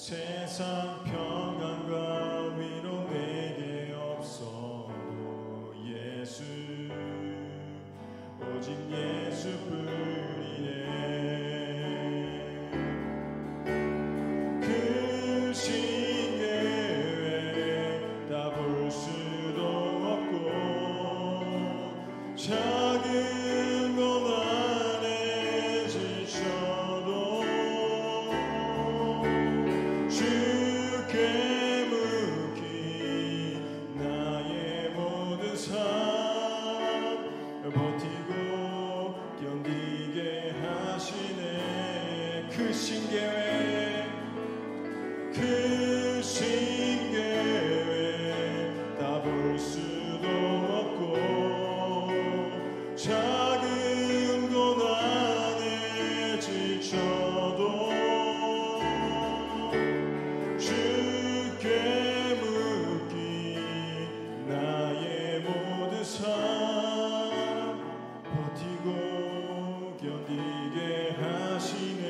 세상 평안과 위로 내게 없어도 예수, 오직 예수뿐이네. 그 신계획 다 볼 수도 없고 작은 고난에 지쳐도 주께 묻기 나의 모든 삶 버티고 견디게 하시네. 그 신계획 그 신계획 다 볼 수도 없고 작은 고난에 지쳐도 주께 묻기 나의 모든 삶 버티고 견디게 하시네.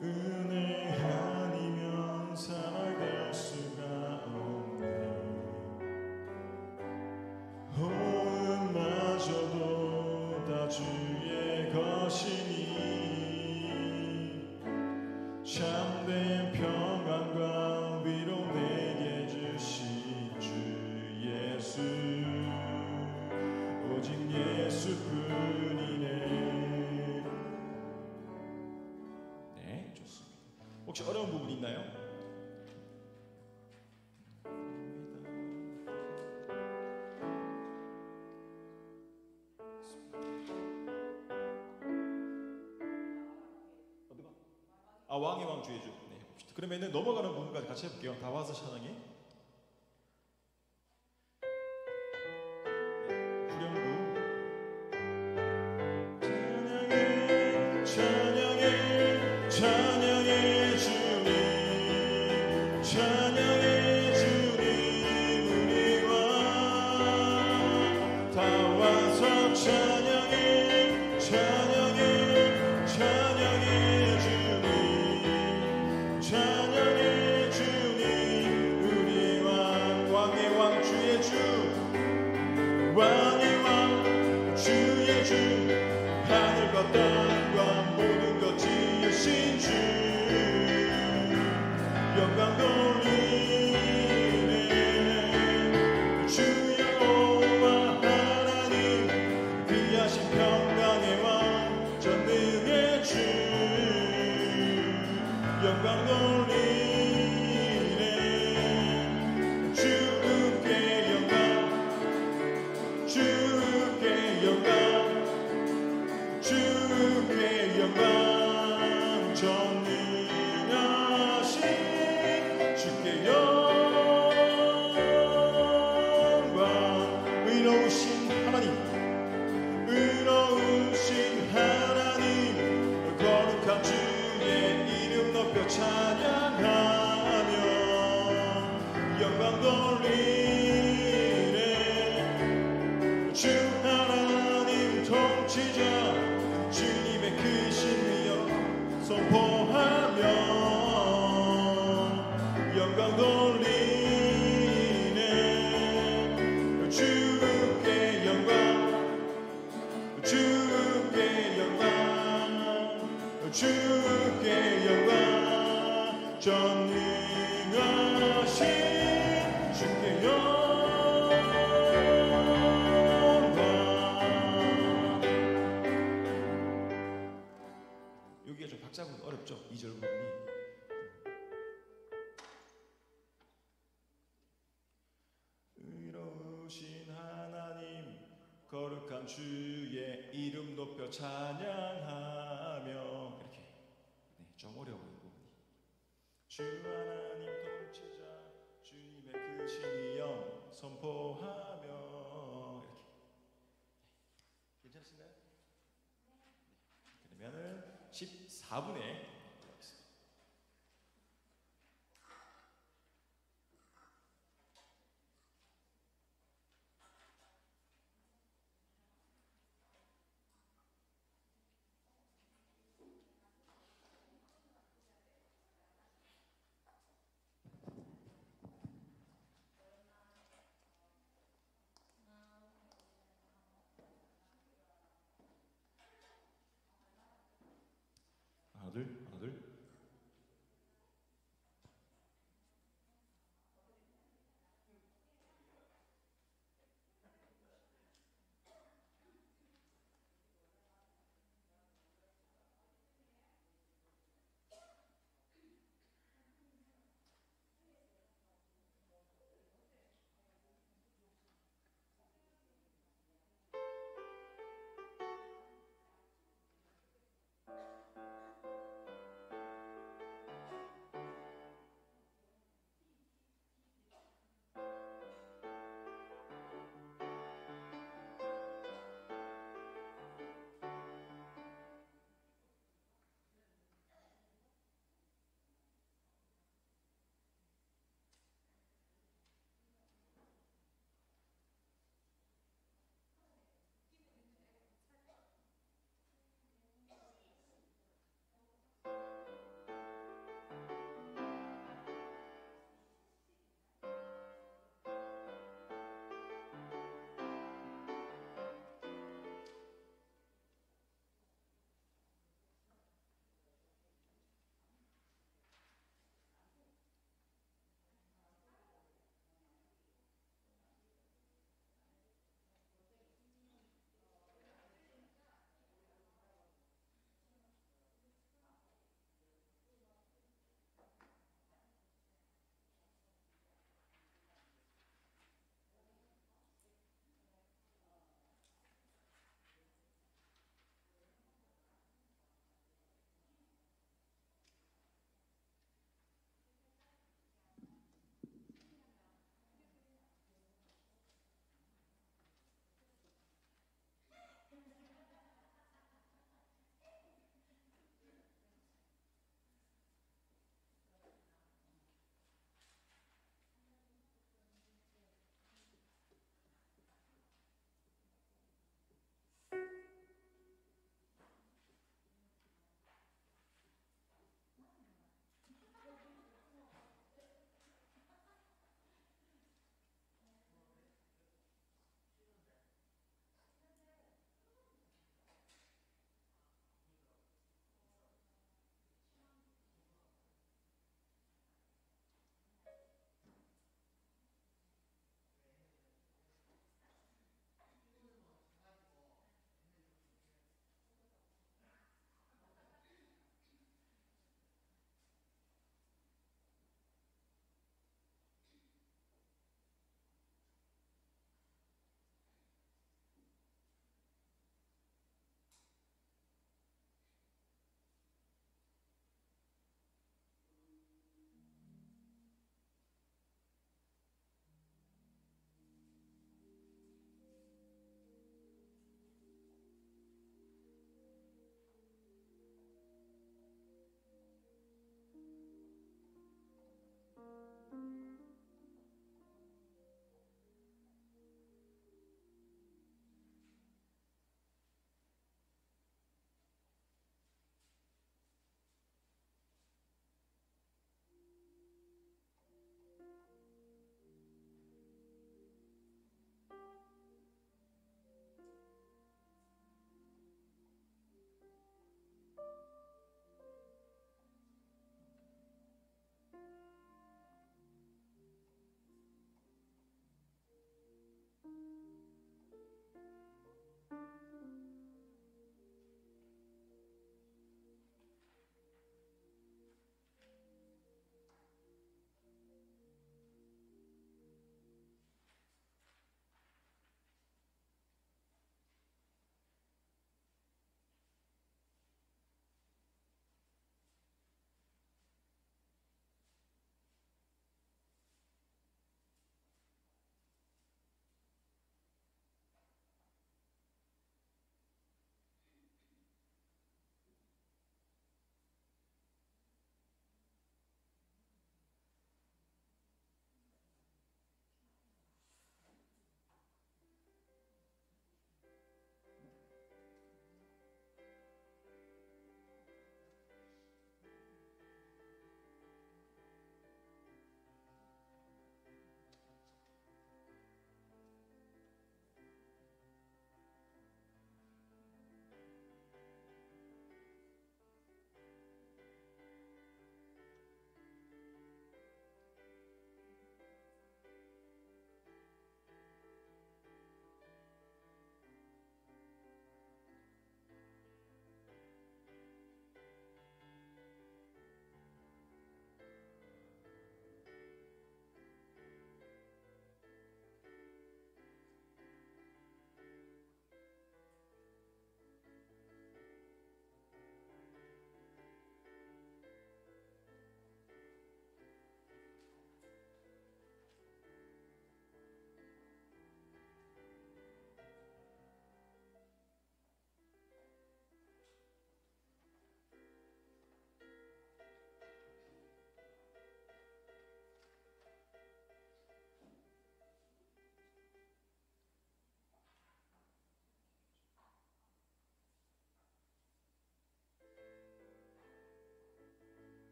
은혜 아니면 살아갈 수가 없네. 호흡마저도 다 주의 것이니 참된 평안과 위로 내게 주신 주 예수, 오직 예수뿐이네. 네, 좋습니다. 혹시 어려운 부분 있나요? 어디가? 왕의 왕 주의 주. 네, 봅시다. 그러면은 넘어가는 부분까지 같이 해볼게요. 다 와서 찬양해. 후렴구. 찬양해, 찬양해, 찬양해 주님, 찬양해 주님, 우리와 다 와서 찬양해, 찬양해, 찬양해 주님, 찬양해 주님, 우리 왕의 왕 주의 주, 왕의 왕 주의 주, 하늘과 땅과 모든 것 지으신 주, 영광 돌리네. 주 여호와 하나님, 귀하신 평강의 왕, 전능의 주, 영광 돌리네. 주께 영광, 주께 영광, 주께 영광, 전능하신 주께 영광. 의로우신 하나님, 의로우신 하나님, 거룩한 주의 이름 높여 찬양하며 영광 돌리네. 주 하나님 통치자, 주님의 크신 위엄 선포하며 영광 돌리네. 주께 영광, 주께 영광, 주께 영광, 전능하신 주께 영광. 여기가 좀 박자가 어렵죠? 2절 부분이. 의로우신 하나님, 거룩한 주의 이름 높여 찬양하며, 이렇게 좀 어려워요 부분이. 주 하나님 통치자, 주님의 크신 위엄 선포하며, 이렇게. 괜찮으신가요? 그러면은 14분에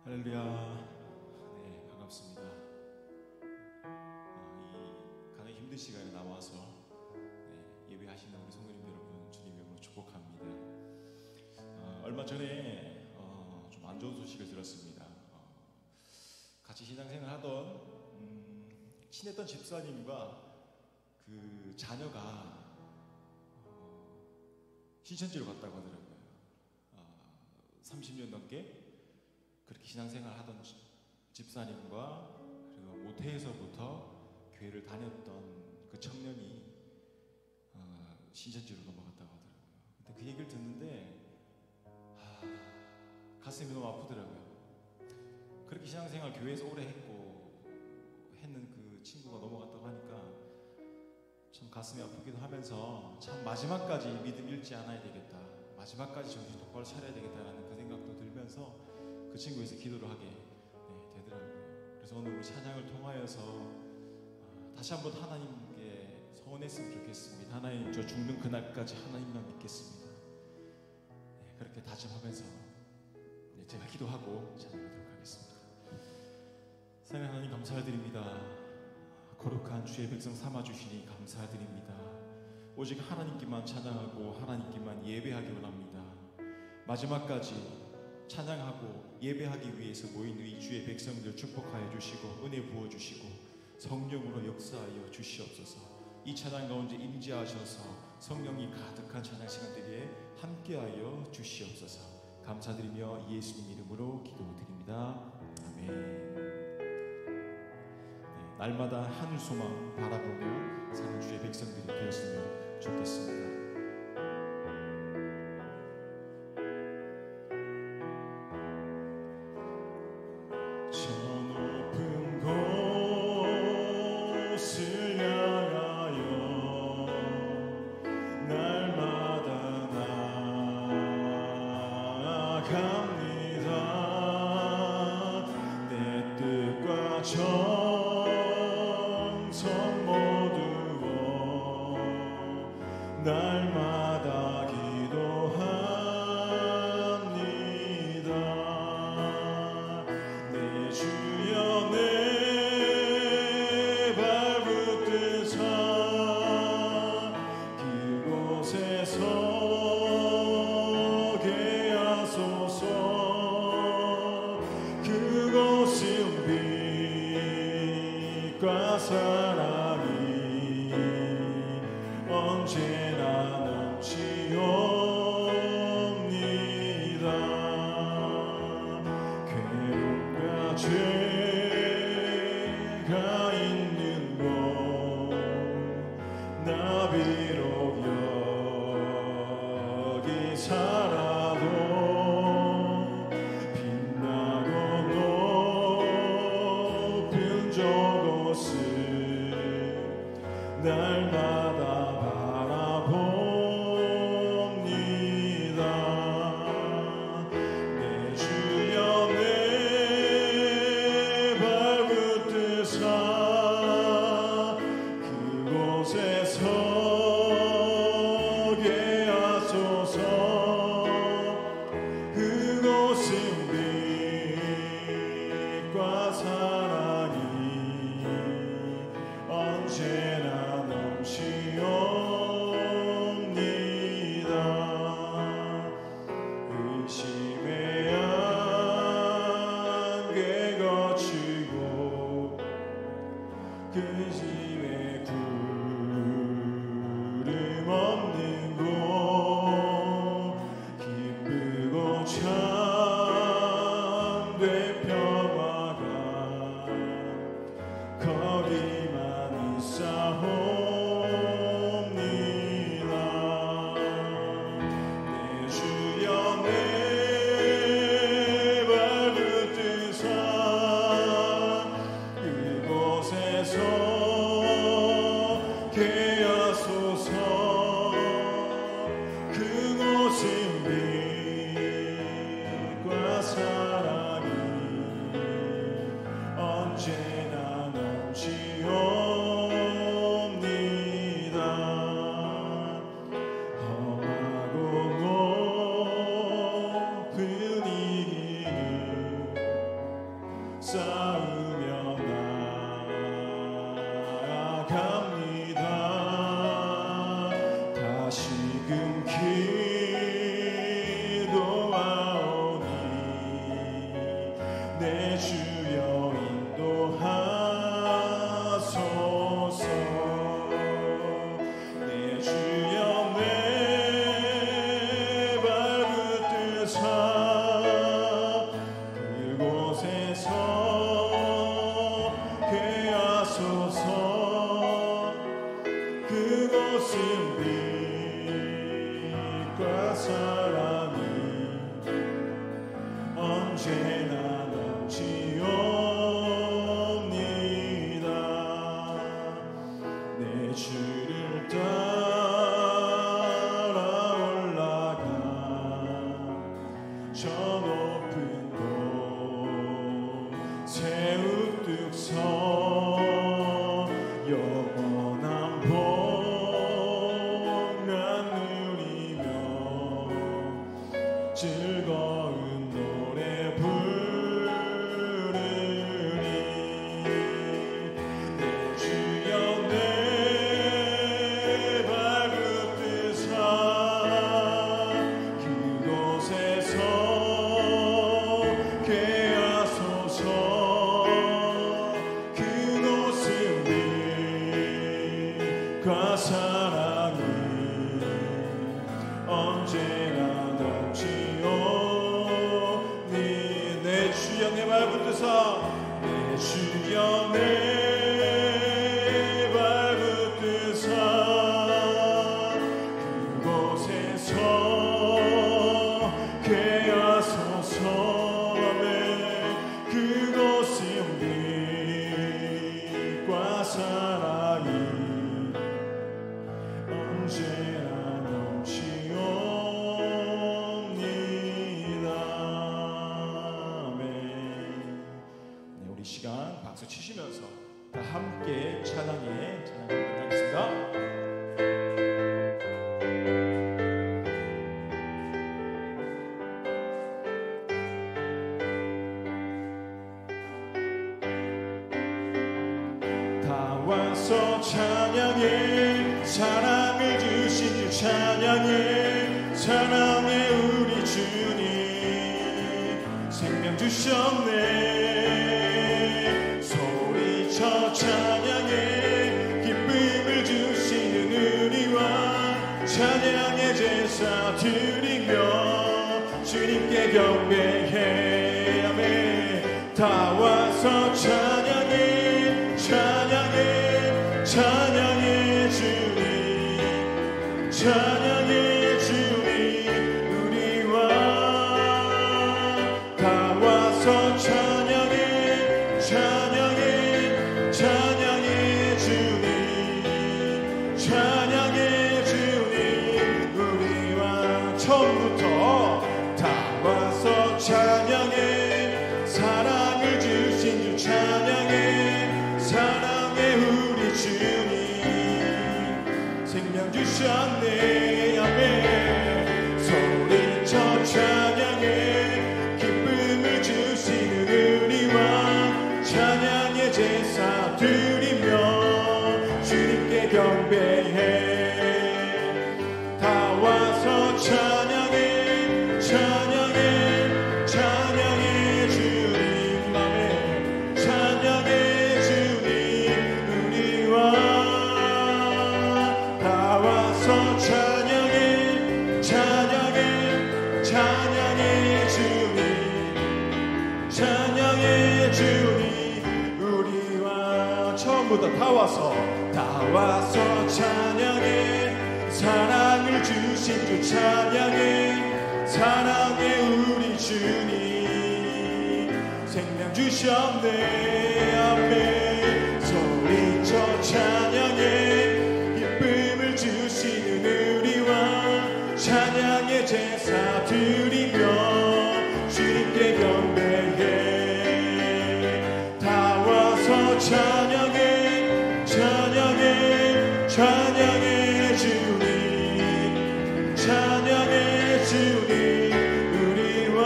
할렐루야. 네, 반갑습니다. 이 가장 힘든 시간에 나와서 예배하시는 우리 성도님들 여러분 주님 이름으로 축복합니다. 얼마 전에 좀 안 좋은 소식을 들었습니다. 같이 신앙생활 하던 친했던 집사님과 그 자녀가 신천지로 갔다고 하더라고요. 30년 넘게 그렇게 신앙생활 하던 집사님과 그리고 모태에서부터 교회를 다녔던 그 청년이 신천지로 넘어갔다고 하더라고요. 근데 그 얘기를 듣는데 가슴이 너무 아프더라고요. 그렇게 신앙생활 교회에서 오래 했는 그 친구가 넘어갔다고 하니까 참 가슴이 아프기도 하면서 참 마지막까지 믿음 잃지 않아야 되겠다, 마지막까지 정신 똑바로 차려야 되겠다라는 그 생각도 들면서 그 친구에서 기도를 하게 되더라고요. 그래서 오늘 우리 찬양을 통하여서 다시 한번 하나님께 서원했으면 좋겠습니다. 하나님, 저 죽는 그날까지 하나님만 믿겠습니다. 그렇게 다짐하면서 제가 기도하고 찬양하도록 하겠습니다. 사랑하는 하나님, 감사드립니다. 거룩한 주의 백성 삼아주시니 감사드립니다. 오직 하나님께만 찬양하고 하나님께만 예배하기 원합니다. 마지막까지 찬양하고 예배하기 위해서 모인 이 주의 백성들 축복하여 주시고 은혜 부어주시고 성령으로 역사하여 주시옵소서. 이 찬양 가운데 임재하셔서 성령이 가득한 찬양 시간들에 함께하여 주시옵소서. 감사드리며 예수님 이름으로 기도드립니다. 아멘. 날마다 하늘 소망 바라보며 사는 주의 백성들이 되었으면 좋겠습니다. 날마다 기도합니다. 내 주여 내 발붙은 산 그곳에 서게 하소서. 그곳은 빛과 사랑이 언제나 넘치옵니다. 괴로움과 죄가 있는 곳 나 비록 여기 살아도 빛나고 높은 저곳을 날마다 바라봅니다. 내 주여 내 발붙은 산 그곳에 서게 하소서. 그곳은 빛과 사랑이 언제나 넘치옵니다. 의심의 안개 거치고 그 집에 구름 없는 곳 기쁘고 참된 평화가 거기만 있사옵니다. 내 주여 내 발붙은 산 그곳에 서게 하소서. 그곳은 언제나 넘치옵니다. 내 주를 따라 올라가 저 높은 곳 새우뚝 서 영원한 복만 누리며 즐거운 노래 부르리. 내 주여 내 발붙드사 그곳에서 쾌하소서. 그곳은 빛과 사랑이 언제나 넘치오니. 내 주여 내 발붙드사 내 주여 내 발붙드사 그곳에서 쾌하소서. 아멘. 그곳은 빛과 사랑이 언제나 넘치옵니다. 아멘. 네, 우리 시간 박수 치시면서 다 함께 찬양에 나가겠습니다. 다 와서 찬양해 사랑을 주신 주 찬양해 사랑해 우리 주님 생명 주셨네. 소리쳐 찬양해 기쁨을 주시는 우리와 찬양의 제사 드리며 주님께 경배해. 아멘. 다 와서 찬양해 찬양해 찬양해 주님 찬양해 주님 우리와 다 와서 찬양해 찬양해 찬양해 주님 찬양해 주님 우리와 처음부터 다 와서 찬양해 사랑을 주신 주 찬양해 사랑해 우리 주님 생명 주셨네. 아멘. 소리쳐 찬양해 기쁨을 주시는 우리와 찬양의 제사 드리며 주님께 경배해. 다 와서 찬양해 찬양해 찬양해 주님. 아멘. 찬양해 주님 우리와 다 와서 찬양해 찬양해 찬양해 주님 찬양해 주님 우리와 처음부터 다 와서 찬양해 사랑을 주신 주 찬양해 사랑해 우리 주님 생명 주셨네. 아멘. 소리쳐 찬양해 기쁨을 주시는 우리와 찬양의 제사 드리며 주님께 경배해. 다 와서 찬양해 찬양해 찬양해 주님 찬양해 주님 우리와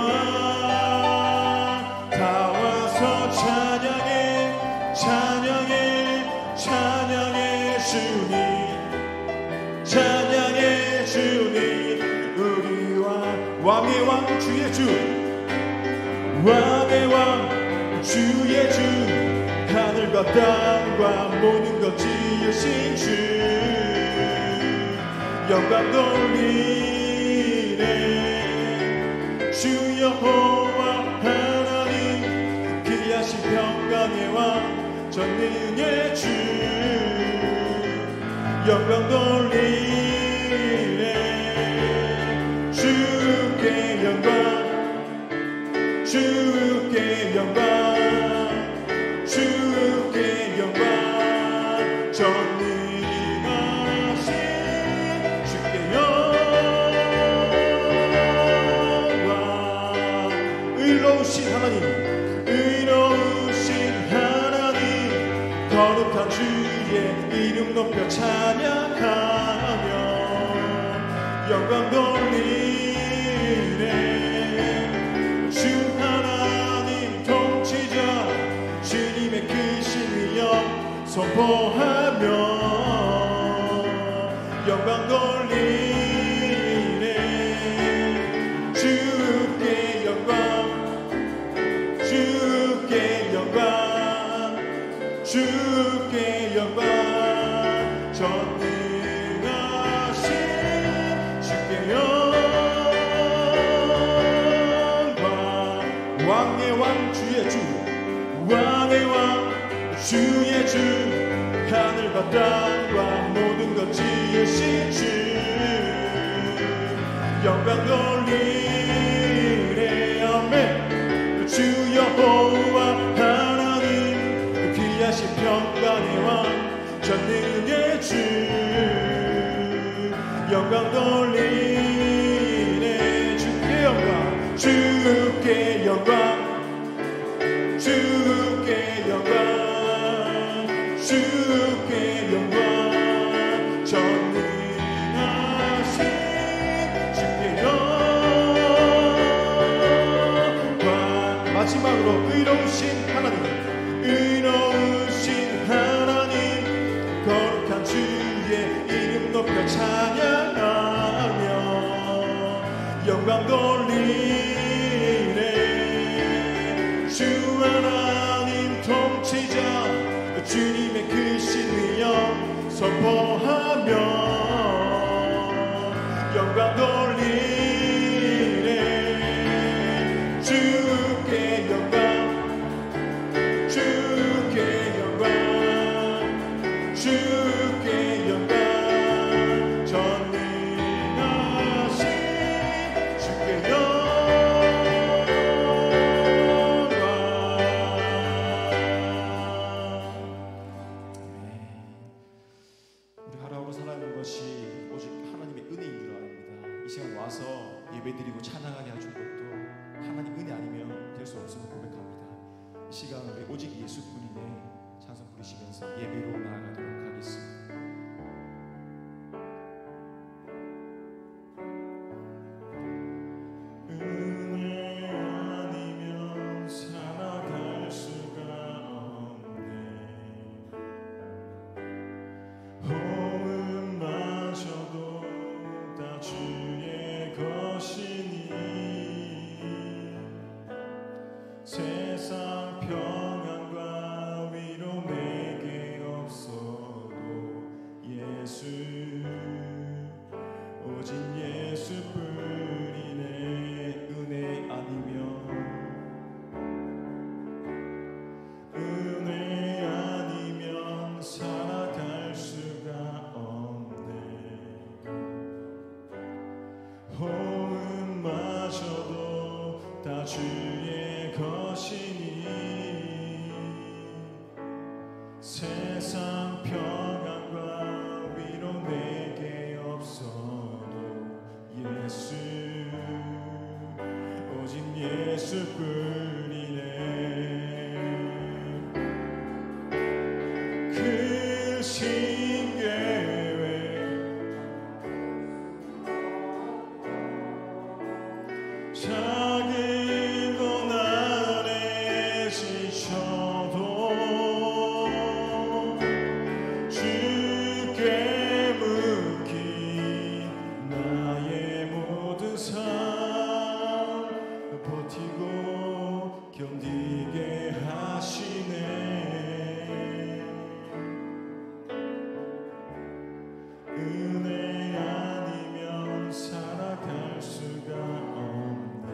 다 와서 찬양해 찬양해 찬양해 주님 찬양해 주님 우리와 왕의 왕 주의 주 왕의 왕 주의 주 하늘과 땅과 모든 것 지으신 주 영광 돌리네. 주 여호와 하나님 귀하신 평강의 왕 전능의 주 영광 돌리네. 주께 영광 주 주께 영광, 주께 영광, 전능하신 주께 영광. 의로우신 하나님, 의로우신 하나님, 거룩한 주의 이름 높여 찬양하며 영광 돌리네. 주 하나님 통치자, 주님의 크신 위엄 선포하며 영광 돌리네. 주께 영광, 주께 영광, 주께 영광, 전능하신 주께 영광. 왕의 왕 주의 주, 왕의 왕 주의 주, 하늘과 땅과 모든 것 지으신 주, 영광 돌리네. 아멘. 주 여호와 하나님, 귀하신 평강의 왕, 전능의 주, 영광 돌리네. 주께 영광, 주께 영광, 주께 영광, 주께 영광, 전능하신 주께 영광. 마지막으로 의로우신 하나님, 의로우신 하나님, 거룩한 주의 이름 높여 찬양하며 영광 돌리네. 주 하나님 통치자, 주님의 크신 위엄 선포하며 영광 돌리네. 주께 영광, 주께 영광, 주께 영광, 전능하신 주께 영광. 우리 하루하루 살아가는 것이 오직 하나님의 은혜인 줄 압니다. 이 시간 와서 예배드리고 찬양하게 해준 것도 하나님 은혜 아니면 될 수 없음을 고백합니다. 이 시간 우리 오직 예수뿐이네 찬송 부르시면서 예배로 나아가도록 하겠습니다. 세상 평안과 위로 내게 없어도 예수, 오직 예수뿐이네. 은혜 아니면 살아갈 수가 없네. 호흡마저도 다 주의 것이니 세상 평안과 위로 내게 없어도 예수, 오직 예수뿐이네. 크신 계획 작은 고난에 지쳐도 주께 묻기 나의 모든 삶 버티고 견디게 하시네. 은혜 아니면 살아갈 수가 없네.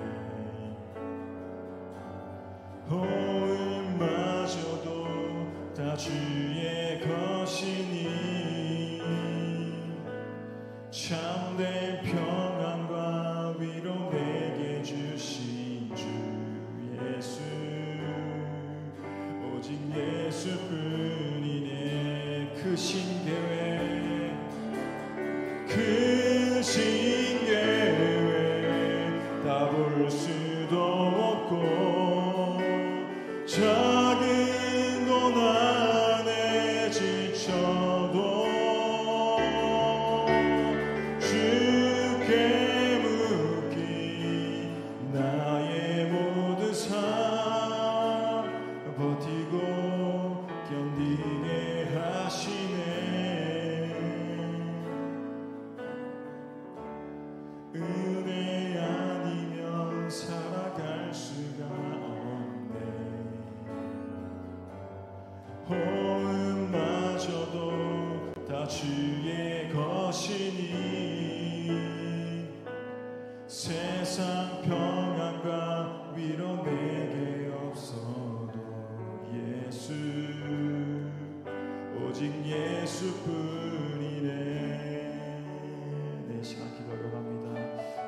호흡마저도 다 주의 것이니 참된 평안과 위로 내게 주신 주 예수, 수도 없고 작은 고난에 지쳐도 주께 묻기 나의 모든 삶 버티고 견디게 하시네. 은혜 아니면 살아갈 수가 없네. 호흡마저도 다 주의 것이니 세상 평안과 위로 내게 없어도 예수 오직 예수뿐이네. 네, 시간 기도하러 갑니다.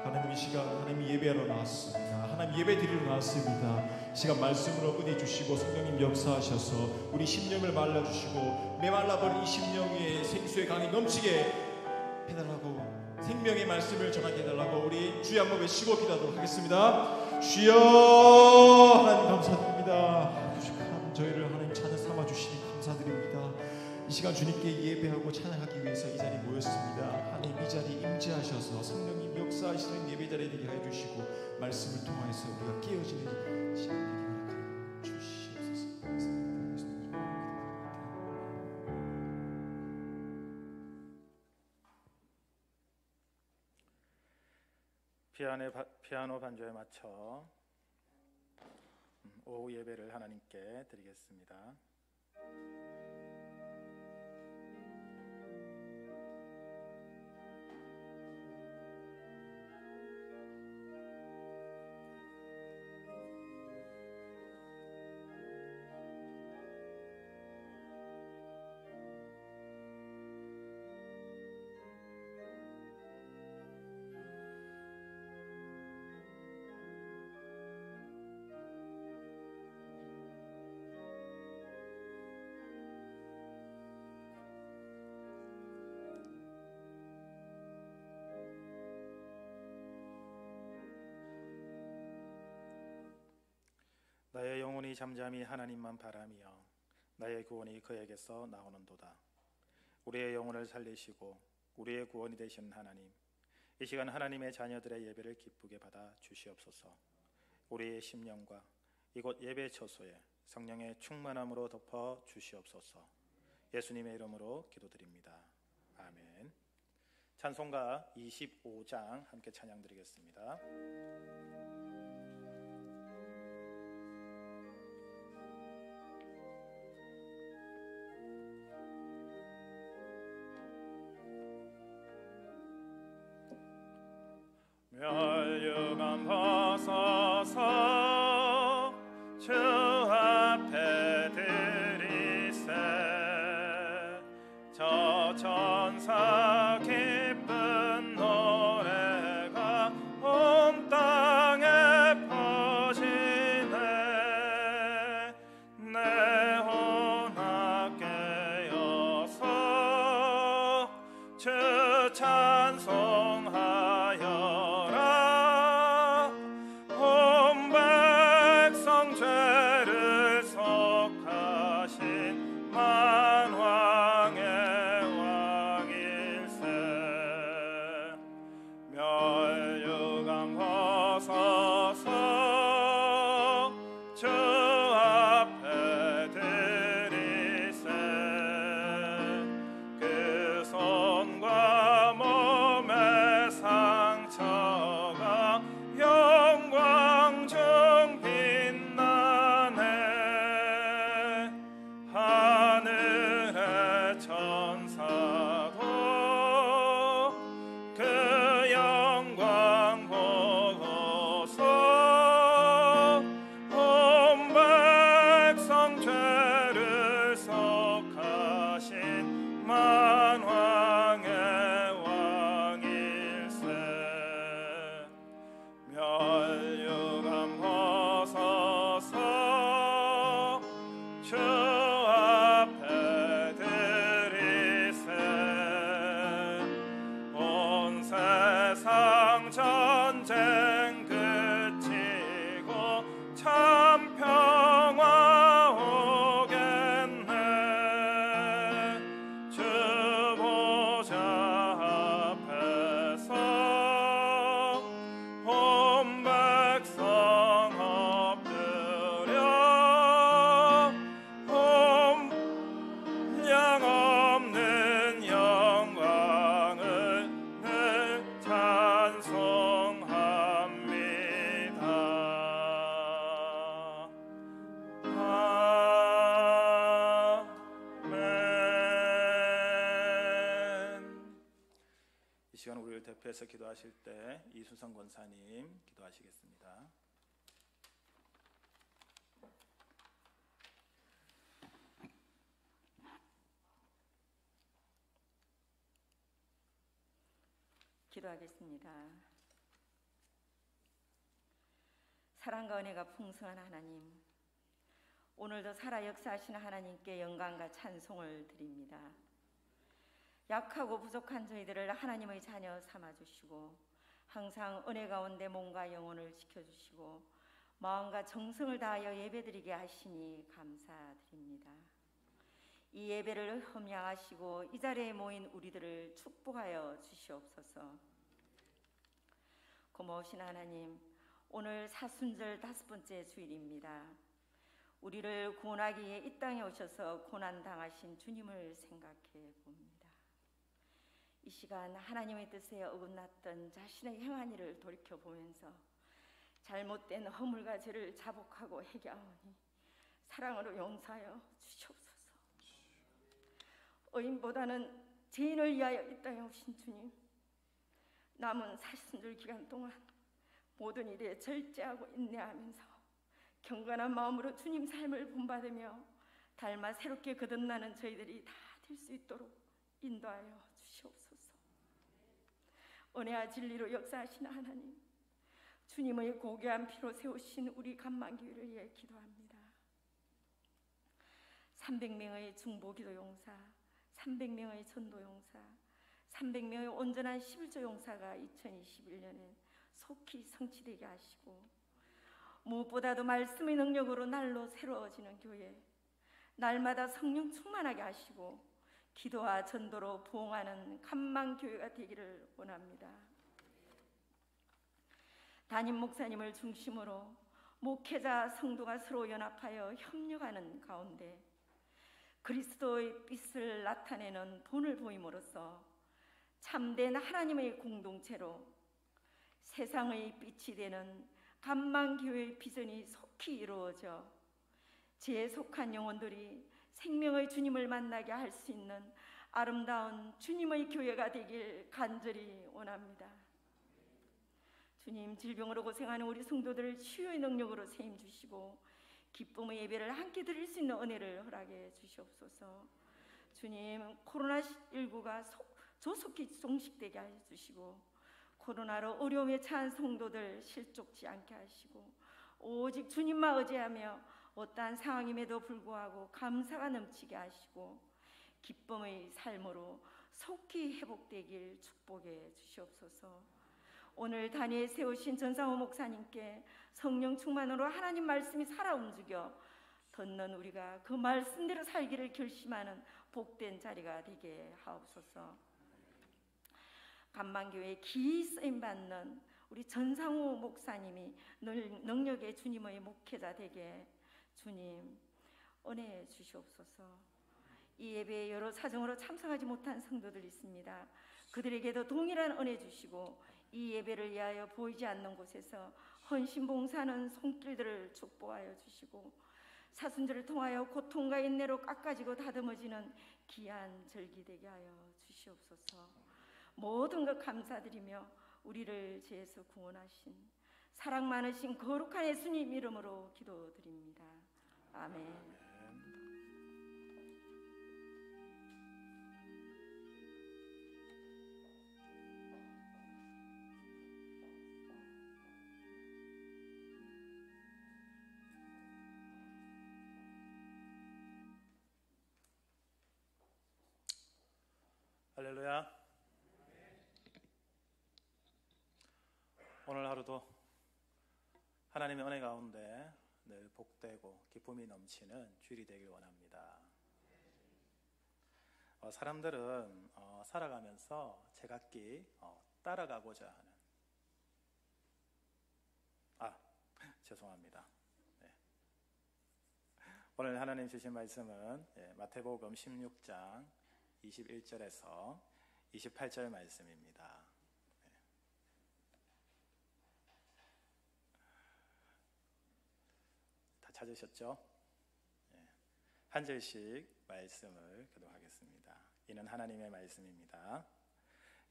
하나님, 이 시간 하나님 예배하러 나왔습니다. 하나님 예배 드리러 나왔습니다. 이 시간 말씀으로 은혜 주시고 성령님 역사하셔서 우리 심령을 말라주시고 메말라버린 이 심령 위에 생수의 강이 넘치게 해달라고, 생명의 말씀을 전하게 해달라고 우리 주의 한번 외치고 기도하도록 하겠습니다. 주여, 하나님 감사드립니다. 부족한 저희를 하나님 찬양 삼아 주시니 감사드립니다. 이 시간 주님께 예배하고 찬양하기 위해서 이 자리에 모였습니다. 하나님 이 자리에 임재하셔서 성령님 역사하시는 예배 자리에 되게 해주시고 말씀을 통하여서 우리가 깨어지는 시간 되게 주시옵소서. 피아노 반주에 맞춰 오후 예배를 하나님께 드리겠습니다. 나의 영혼이 잠잠히 하나님만 바라며 나의 구원이 그에게서 나오는도다. 우리의 영혼을 살리시고 우리의 구원이 되신 하나님, 이 시간 하나님의 자녀들의 예배를 기쁘게 받아 주시옵소서. 우리의 심령과 이곳 예배 처소에 성령의 충만함으로 덮어 주시옵소서. 예수님의 이름으로 기도드립니다. 아멘. 찬송가 25장 함께 찬양드리겠습니다. 멸류관 벗어서 주 앞에 드리세. 저 천사 기쁜 노래가 온 땅에 퍼지네. 내 혼합 깨어서 주 찬송하여 죄를 속하신 만왕의 왕일세. 멸류관 벗어서 주 앞에 드리세. 그 손과 몸의 상처가 영광 중 하늘의 천사도 그 영광 보고서 대표해서 기도하실 때 이수성 권사님 기도하시겠습니다. 기도하겠습니다. 사랑과 은혜가 풍성한 하나님, 오늘도 살아 역사하시는 하나님께 영광과 찬송을 드립니다. 약하고 부족한 저희들을 하나님의 자녀 삼아주시고 항상 은혜 가운데 몸과 영혼을 지켜주시고 마음과 정성을 다하여 예배드리게 하시니 감사드립니다. 이 예배를 흠양하시고 이 자리에 모인 우리들을 축복하여 주시옵소서. 고마우신 하나님, 오늘 사순절 5번째 주일입니다. 우리를 구원하기 위해 이 땅에 오셔서 고난당하신 주님을 생각해 봅니다. 이 시간 하나님의 뜻에 어긋났던 자신의 행한 일을 돌이켜보면서 잘못된 허물과 죄를 자복하고 회개하오니 사랑으로 용서하여 주시옵소서. 의인보다는 죄인을 위하여 이 땅에 오신 주님, 남은 사순절 기간 동안 모든 일에 절제하고 인내하면서 경건한 마음으로 주님 삶을 본받으며 닮아 새롭게 거듭나는 저희들이 다 될 수 있도록 인도하여 주시옵소서. 은혜와 진리로 역사하시는 하나님, 주님의 고귀한 피로 세우신 우리 감만교회를 위해 기도합니다. 300명의 중보기도 용사, 300명의 전도 용사, 300명의 온전한 11조 용사가 2021년에 속히 성취되게 하시고 무엇보다도 말씀의 능력으로 날로 새로워지는 교회, 날마다 성령 충만하게 하시고 기도와 전도로 부흥하는 감망교회가 되기를 원합니다. 담임 목사님을 중심으로 목회자 성도가 서로 연합하여 협력하는 가운데 그리스도의 빛을 나타내는 본을 보임으로써 참된 하나님의 공동체로 세상의 빛이 되는 감망교회의 비전이 속히 이루어져 죄에 속한 영혼들이 생명의 주님을 만나게 할 수 있는 아름다운 주님의 교회가 되길 간절히 원합니다. 주님, 질병으로 고생하는 우리 성도들을 치유의 능력으로 세임 주시고 기쁨의 예배를 함께 드릴 수 있는 은혜를 허락해 주시옵소서. 주님, 코로나19가 조속히 종식되게 해주시고 코로나로 어려움에 처한 성도들 실족지 않게 하시고 오직 주님만 의지하며 어떠한 상황임에도 불구하고 감사가 넘치게 하시고 기쁨의 삶으로 속히 회복되길 축복해 주시옵소서. 오늘 단위에 세우신 전상호 목사님께 성령 충만으로 하나님 말씀이 살아 움직여 듣는 우리가 그 말씀대로 살기를 결심하는 복된 자리가 되게 하옵소서. 감망교회 기이 쓰임받는 우리 전상호 목사님이 능력의 주님의 목회자 되게 주님 은혜 주시옵소서. 이 예배에 여러 사정으로 참석하지 못한 성도들 있습니다. 그들에게도 동일한 은혜 주시고 이 예배를 위하여 보이지 않는 곳에서 헌신봉사하는 손길들을 축복하여 주시고 사순절을 통하여 고통과 인내로 깎아지고 다듬어지는 귀한 절기 되게 하여 주시옵소서. 모든 것 감사드리며 우리를 죄에서 구원하신 사랑 많으신 거룩한 예수님 이름으로 기도드립니다. 아멘. 할렐루야. 오늘 하루도 하나님의 은혜 가운데 늘 복되고 기쁨이 넘치는 주일이 되길 원합니다. 사람들은 살아가면서 제각기 따라가고자 하는 죄송합니다. 네. 오늘 하나님 주신 말씀은 마태복음 16장 21절에서 28절 말씀입니다. 다 찾으셨죠? 한 절씩 말씀을 교독하겠습니다. 이는 하나님의 말씀입니다.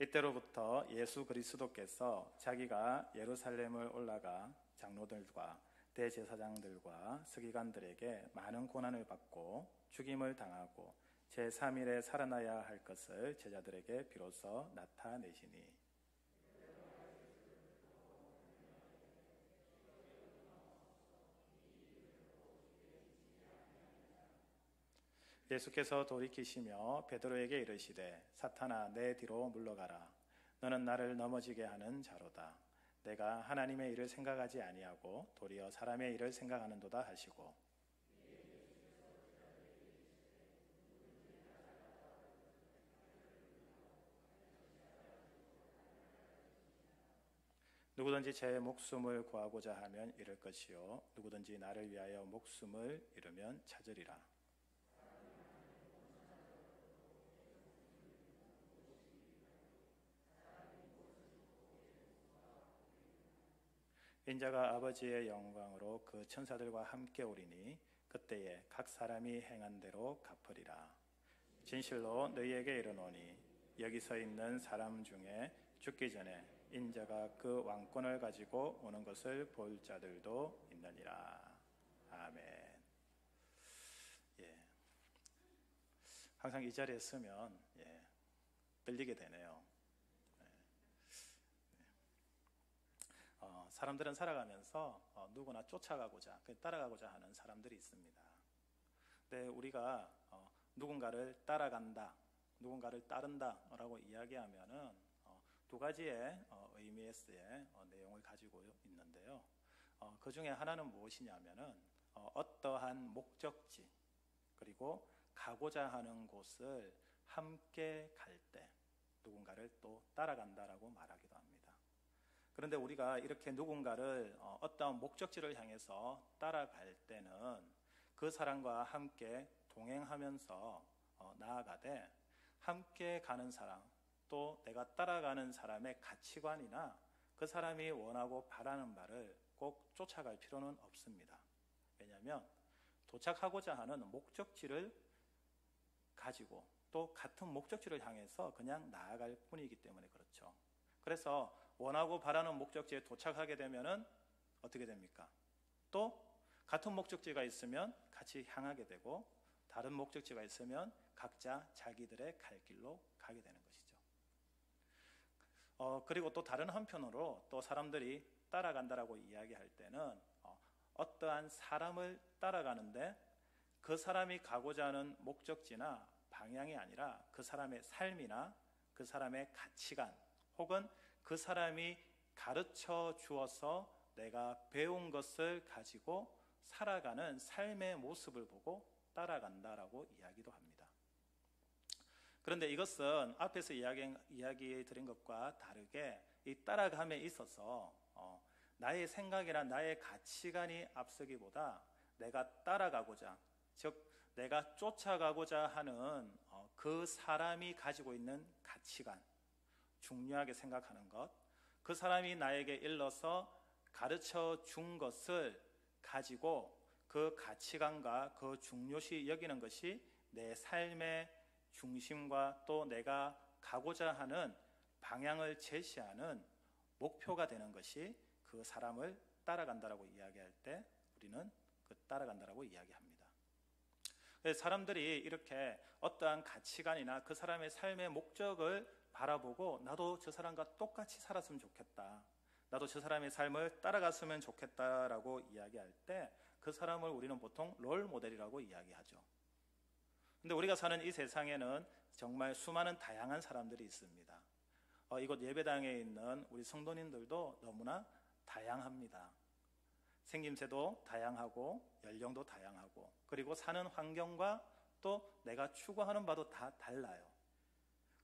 이때로부터 예수 그리스도께서 자기가 예루살렘을 올라가 장로들과 대제사장들과 서기관들에게 많은 고난을 받고 죽임을 당하고 제3일에 살아나야 할 것을 제자들에게 비로소 나타내시니 예수께서 돌이키시며 베드로에게 이르시되 사탄아 내 뒤로 물러가라. 너는 나를 넘어지게 하는 자로다. 내가 하나님의 일을 생각하지 아니하고 도리어 사람의 일을 생각하는도다 하시고 누구든지 제 목숨을 구하고자 하면 잃을 것이요 누구든지 나를 위하여 목숨을 잃으면 찾으리라. 인자가 아버지의 영광으로 그 천사들과 함께 오리니 그때에 각 사람이 행한 대로 갚으리라. 진실로 너희에게 이르노니 여기 서 있는 사람 중에 죽기 전에 인자가 그 왕권을 가지고 오는 것을 볼 자들도 있느니라. 아멘. 예. 항상 이 자리에 서면 떨리게 되네요. 사람들은 살아가면서 누구나 쫓아가고자 따라가고자 하는 사람들이 있습니다. 근데 우리가 누군가를 따라간다, 누군가를 따른다라고 이야기하면은 두 가지의 의미에서의 내용을 가지고 있는데요. 그 중에 하나는 무엇이냐면은 어떠한 목적지 그리고 가고자 하는 곳을 함께 갈 때 누군가를 또 따라간다라고 말하기도 합니다. 그런데 우리가 이렇게 누군가를 어떠한 목적지를 향해서 따라갈 때는 그 사람과 함께 동행하면서 나아가되 함께 가는 사람 또 내가 따라가는 사람의 가치관이나 그 사람이 원하고 바라는 바를 꼭 쫓아갈 필요는 없습니다. 왜냐하면 도착하고자 하는 목적지를 가지고 또 같은 목적지를 향해서 그냥 나아갈 뿐이기 때문에 그렇죠. 그래서 원하고 바라는 목적지에 도착하게 되면은 어떻게 됩니까? 또 같은 목적지가 있으면 같이 향하게 되고 다른 목적지가 있으면 각자 자기들의 갈 길로 가게 되는 것이죠. 그리고 또 다른 한편으로 또 사람들이 따라간다라고 이야기할 때는 어떠한 사람을 따라가는데 그 사람이 가고자 하는 목적지나 방향이 아니라 그 사람의 삶이나 그 사람의 가치관 혹은 그 사람이 가르쳐 주어서 내가 배운 것을 가지고 살아가는 삶의 모습을 보고 따라간다라고 이야기도 합니다. 그런데 이것은 앞에서 이야기 드린 것과 다르게 이 따라감에 있어서 나의 생각이나 나의 가치관이 앞서기보다 내가 따라가고자, 즉 내가 쫓아가고자 하는 그 사람이 가지고 있는 가치관, 중요하게 생각하는 것, 그 사람이 나에게 일러서 가르쳐 준 것을 가지고 그 가치관과 그 중요시 여기는 것이 내 삶의 중심과 또 내가 가고자 하는 방향을 제시하는 목표가 되는 것이 그 사람을 따라간다라고 이야기할 때 우리는 그 따라간다라고 이야기합니다. 사람들이 이렇게 어떠한 가치관이나 그 사람의 삶의 목적을 바라보고 나도 저 사람과 똑같이 살았으면 좋겠다, 나도 저 사람의 삶을 따라갔으면 좋겠다라고 이야기할 때 그 사람을 우리는 보통 롤 모델이라고 이야기하죠. 근데 우리가 사는 이 세상에는 정말 수많은 다양한 사람들이 있습니다. 이곳 예배당에 있는 우리 성도님들도 너무나 다양합니다. 생김새도 다양하고 연령도 다양하고 그리고 사는 환경과 또 내가 추구하는 바도 다 달라요.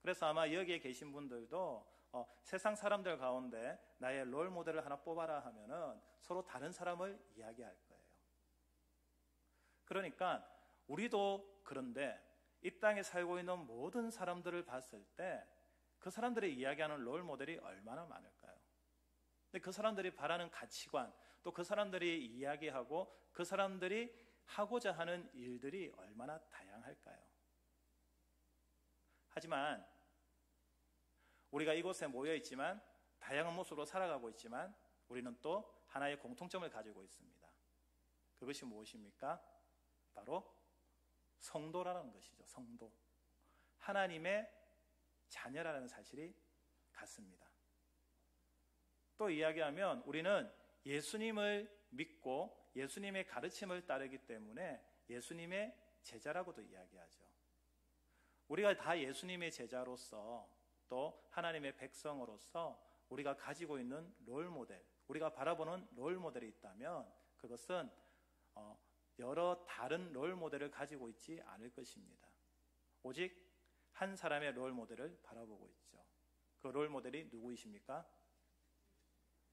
그래서 아마 여기에 계신 분들도 세상 사람들 가운데 나의 롤 모델을 하나 뽑아라 하면은 서로 다른 사람을 이야기할 거예요. 그러니까 우리도 그런데 이 땅에 살고 있는 모든 사람들을 봤을 때 그 사람들이 이야기하는 롤 모델이 얼마나 많을까요? 근데 그 사람들이 바라는 가치관, 또 그 사람들이 이야기하고 그 사람들이 하고자 하는 일들이 얼마나 다양할까요? 하지만 우리가 이곳에 모여 있지만 다양한 모습으로 살아가고 있지만 우리는 또 하나의 공통점을 가지고 있습니다. 그것이 무엇입니까? 바로 성도라는 것이죠. 성도. 하나님의 자녀라는 사실이 같습니다. 또 이야기하면 우리는 예수님을 믿고 예수님의 가르침을 따르기 때문에 예수님의 제자라고도 이야기하죠. 우리가 다 예수님의 제자로서 또 하나님의 백성으로서 우리가 가지고 있는 롤모델, 우리가 바라보는 롤모델이 있다면 그것은 여러 다른 롤모델을 가지고 있지 않을 것입니다. 오직 한 사람의 롤모델을 바라보고 있죠. 그 롤모델이 누구이십니까?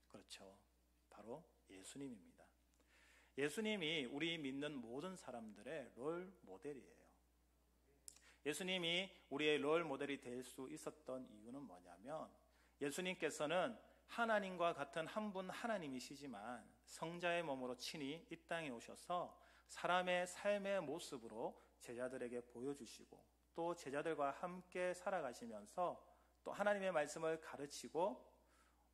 그렇죠. 바로 예수님입니다. 예수님이 우리 믿는 모든 사람들의 롤모델이에요. 예수님이 우리의 롤모델이 될 수 있었던 이유는 뭐냐면 예수님께서는 하나님과 같은 한 분 하나님이시지만 성자의 몸으로 친히 이 땅에 오셔서 사람의 삶의 모습으로 제자들에게 보여주시고 또 제자들과 함께 살아가시면서 또 하나님의 말씀을 가르치고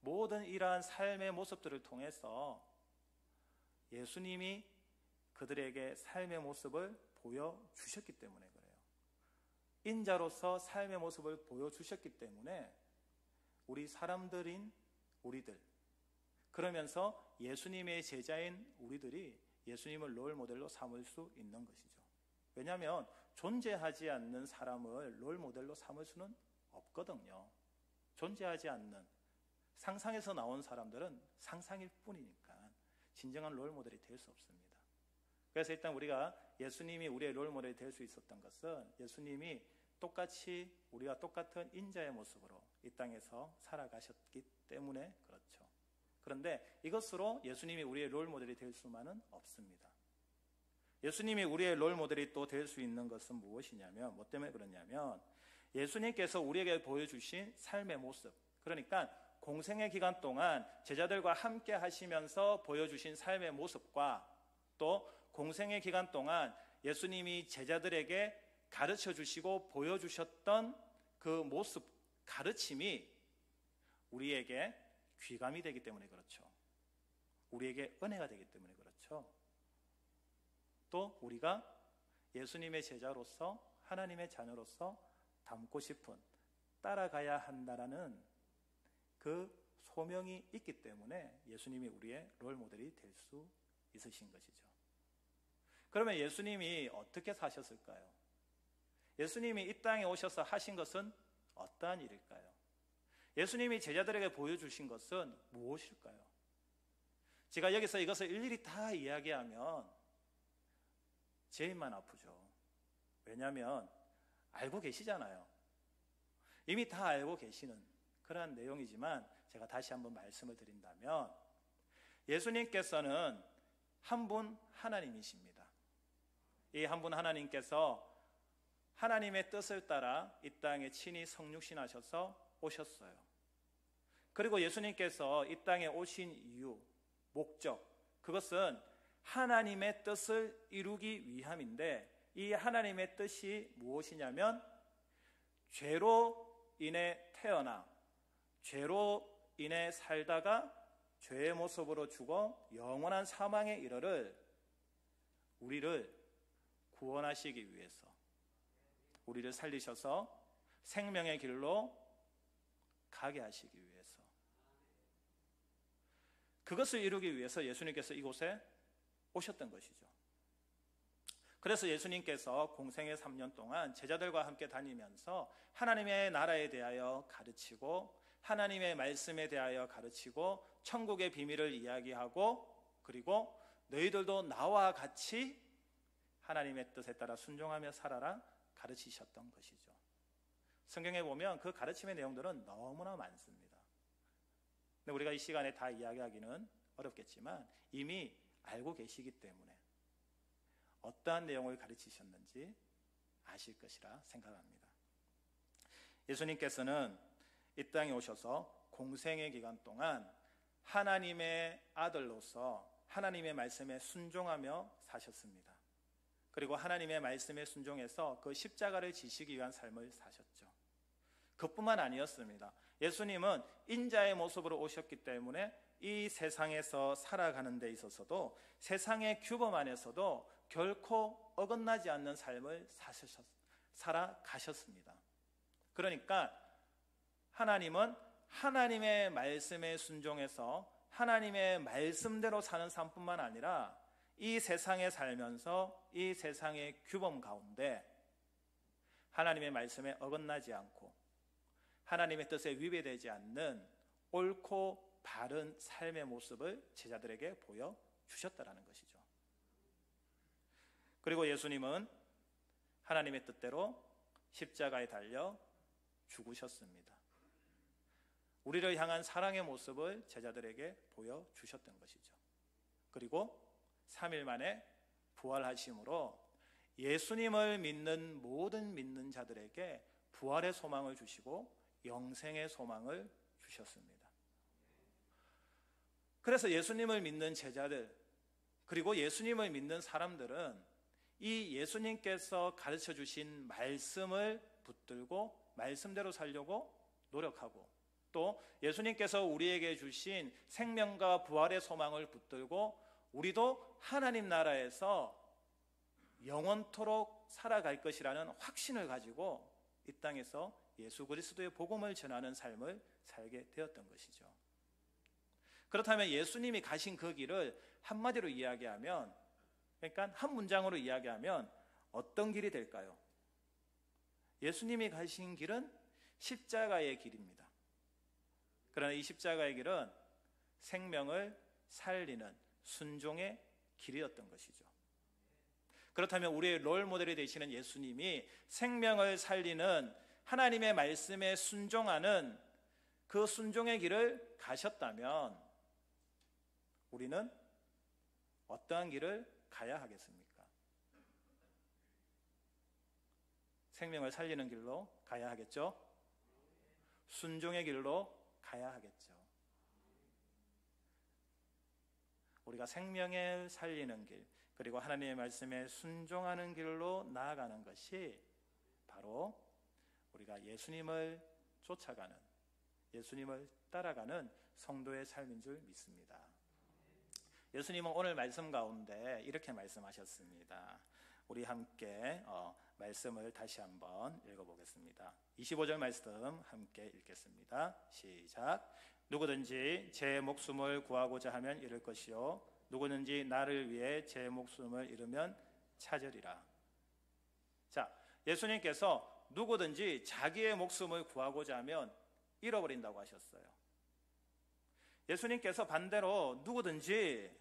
모든 이러한 삶의 모습들을 통해서 예수님이 그들에게 삶의 모습을 보여주셨기 때문에 그래요. 인자로서 삶의 모습을 보여주셨기 때문에 우리 사람들인 우리들, 그러면서 예수님의 제자인 우리들이 예수님을 롤모델로 삼을 수 있는 것이죠. 왜냐하면 존재하지 않는 사람을 롤모델로 삼을 수는 없거든요. 존재하지 않는 상상에서 나온 사람들은 상상일 뿐이니까 진정한 롤모델이 될 수 없습니다. 그래서 일단 우리가 예수님이 우리의 롤모델이 될 수 있었던 것은 예수님이 똑같이 우리와 똑같은 인자의 모습으로 이 땅에서 살아가셨기 때문에 그렇죠. 그런데 이것으로 예수님이 우리의 롤모델이 될 수만은 없습니다. 예수님이 우리의 롤모델이 또 될 수 있는 것은 무엇이냐면, 뭐 때문에 그러냐면 예수님께서 우리에게 보여주신 삶의 모습, 그러니까 공생의 기간 동안 제자들과 함께 하시면서 보여주신 삶의 모습과 또 공생의 기간 동안 예수님이 제자들에게 가르쳐 주시고 보여주셨던 그 모습, 가르침이 우리에게 귀감이 되기 때문에 그렇죠. 우리에게 은혜가 되기 때문에 그렇죠. 또 우리가 예수님의 제자로서 하나님의 자녀로서 닮고 싶은, 따라가야 한다라는 그 소명이 있기 때문에 예수님이 우리의 롤모델이 될 수 있으신 것이죠. 그러면 예수님이 어떻게 사셨을까요? 예수님이 이 땅에 오셔서 하신 것은 어떠한 일일까요? 예수님이 제자들에게 보여주신 것은 무엇일까요? 제가 여기서 이것을 일일이 다 이야기하면 제 입만 아프죠. 왜냐하면 알고 계시잖아요. 이미 다 알고 계시는 그러한 내용이지만 제가 다시 한번 말씀을 드린다면 예수님께서는 한 분 하나님이십니다. 이 한 분 하나님께서 하나님의 뜻을 따라 이 땅에 친히 성육신하셔서 오셨어요. 그리고 예수님께서 이 땅에 오신 이유, 목적, 그것은 하나님의 뜻을 이루기 위함인데 이 하나님의 뜻이 무엇이냐면 죄로 인해 태어나 죄로 인해 살다가 죄의 모습으로 죽어 영원한 사망에 이르를 우리를 구원하시기 위해서 우리를 살리셔서 생명의 길로 가게 하시기 위해서 그것을 이루기 위해서 예수님께서 이곳에 오셨던 것이죠. 그래서 예수님께서 공생의 3년 동안 제자들과 함께 다니면서 하나님의 나라에 대하여 가르치고 하나님의 말씀에 대하여 가르치고 천국의 비밀을 이야기하고 그리고 너희들도 나와 같이 하나님의 뜻에 따라 순종하며 살아라 가르치셨던 것이죠. 성경에 보면 그 가르침의 내용들은 너무나 많습니다. 근데 우리가 이 시간에 다 이야기하기는 어렵겠지만 이미 알고 계시기 때문에 어떠한 내용을 가르치셨는지 아실 것이라 생각합니다. 예수님께서는 이 땅에 오셔서 공생의 기간 동안 하나님의 아들로서 하나님의 말씀에 순종하며 사셨습니다. 그리고 하나님의 말씀에 순종해서 그 십자가를 지시기 위한 삶을 사셨죠. 그뿐만 아니었습니다. 예수님은 인자의 모습으로 오셨기 때문에 이 세상에서 살아가는 데 있어서도 세상의 규범 안에서도 결코 어긋나지 않는 삶을 살아가셨습니다. 그러니까 하나님은 하나님의 말씀에 순종해서 하나님의 말씀대로 사는 삶뿐만 아니라 이 세상에 살면서 이 세상의 규범 가운데 하나님의 말씀에 어긋나지 않고 하나님의 뜻에 위배되지 않는 옳고 바른 삶의 모습을 제자들에게 보여주셨다라는 것이죠. 그리고 예수님은 하나님의 뜻대로 십자가에 달려 죽으셨습니다. 우리를 향한 사랑의 모습을 제자들에게 보여주셨던 것이죠. 그리고 3일 만에 부활하심으로 예수님을 믿는 모든 믿는 자들에게 부활의 소망을 주시고 영생의 소망을 주셨습니다. 그래서 예수님을 믿는 제자들 그리고 예수님을 믿는 사람들은 이 예수님께서 가르쳐 주신 말씀을 붙들고 말씀대로 살려고 노력하고 또 예수님께서 우리에게 주신 생명과 부활의 소망을 붙들고 우리도 하나님 나라에서 영원토록 살아갈 것이라는 확신을 가지고 이 땅에서 예수 그리스도의 복음을 전하는 삶을 살게 되었던 것이죠. 그렇다면 예수님이 가신 그 길을 한마디로 이야기하면, 그러니까 한 문장으로 이야기하면 어떤 길이 될까요? 예수님이 가신 길은 십자가의 길입니다. 그러나 이 십자가의 길은 생명을 살리는 순종의 길이었던 것이죠. 그렇다면 우리의 롤 모델이 되시는 예수님이 생명을 살리는 하나님의 말씀에 순종하는 그 순종의 길을 가셨다면 우리는 어떠한 길을 가야 하겠습니까? 생명을 살리는 길로 가야 하겠죠? 순종의 길로 가야 하겠죠. 우리가 생명을 살리는 길 그리고 하나님의 말씀에 순종하는 길로 나아가는 것이 바로 우리가 예수님을 쫓아가는 예수님을 따라가는 성도의 삶인 줄 믿습니다. 예수님은 오늘 말씀 가운데 이렇게 말씀하셨습니다. 우리 함께 말씀을 다시 한번 읽어보겠습니다. 25절 말씀 함께 읽겠습니다. 시작. 누구든지 제 목숨을 구하고자 하면 잃을 것이요 누구든지 나를 위해 제 목숨을 잃으면 찾으리라. 자, 예수님께서 누구든지 자기의 목숨을 구하고자 하면 잃어버린다고 하셨어요. 예수님께서 반대로 누구든지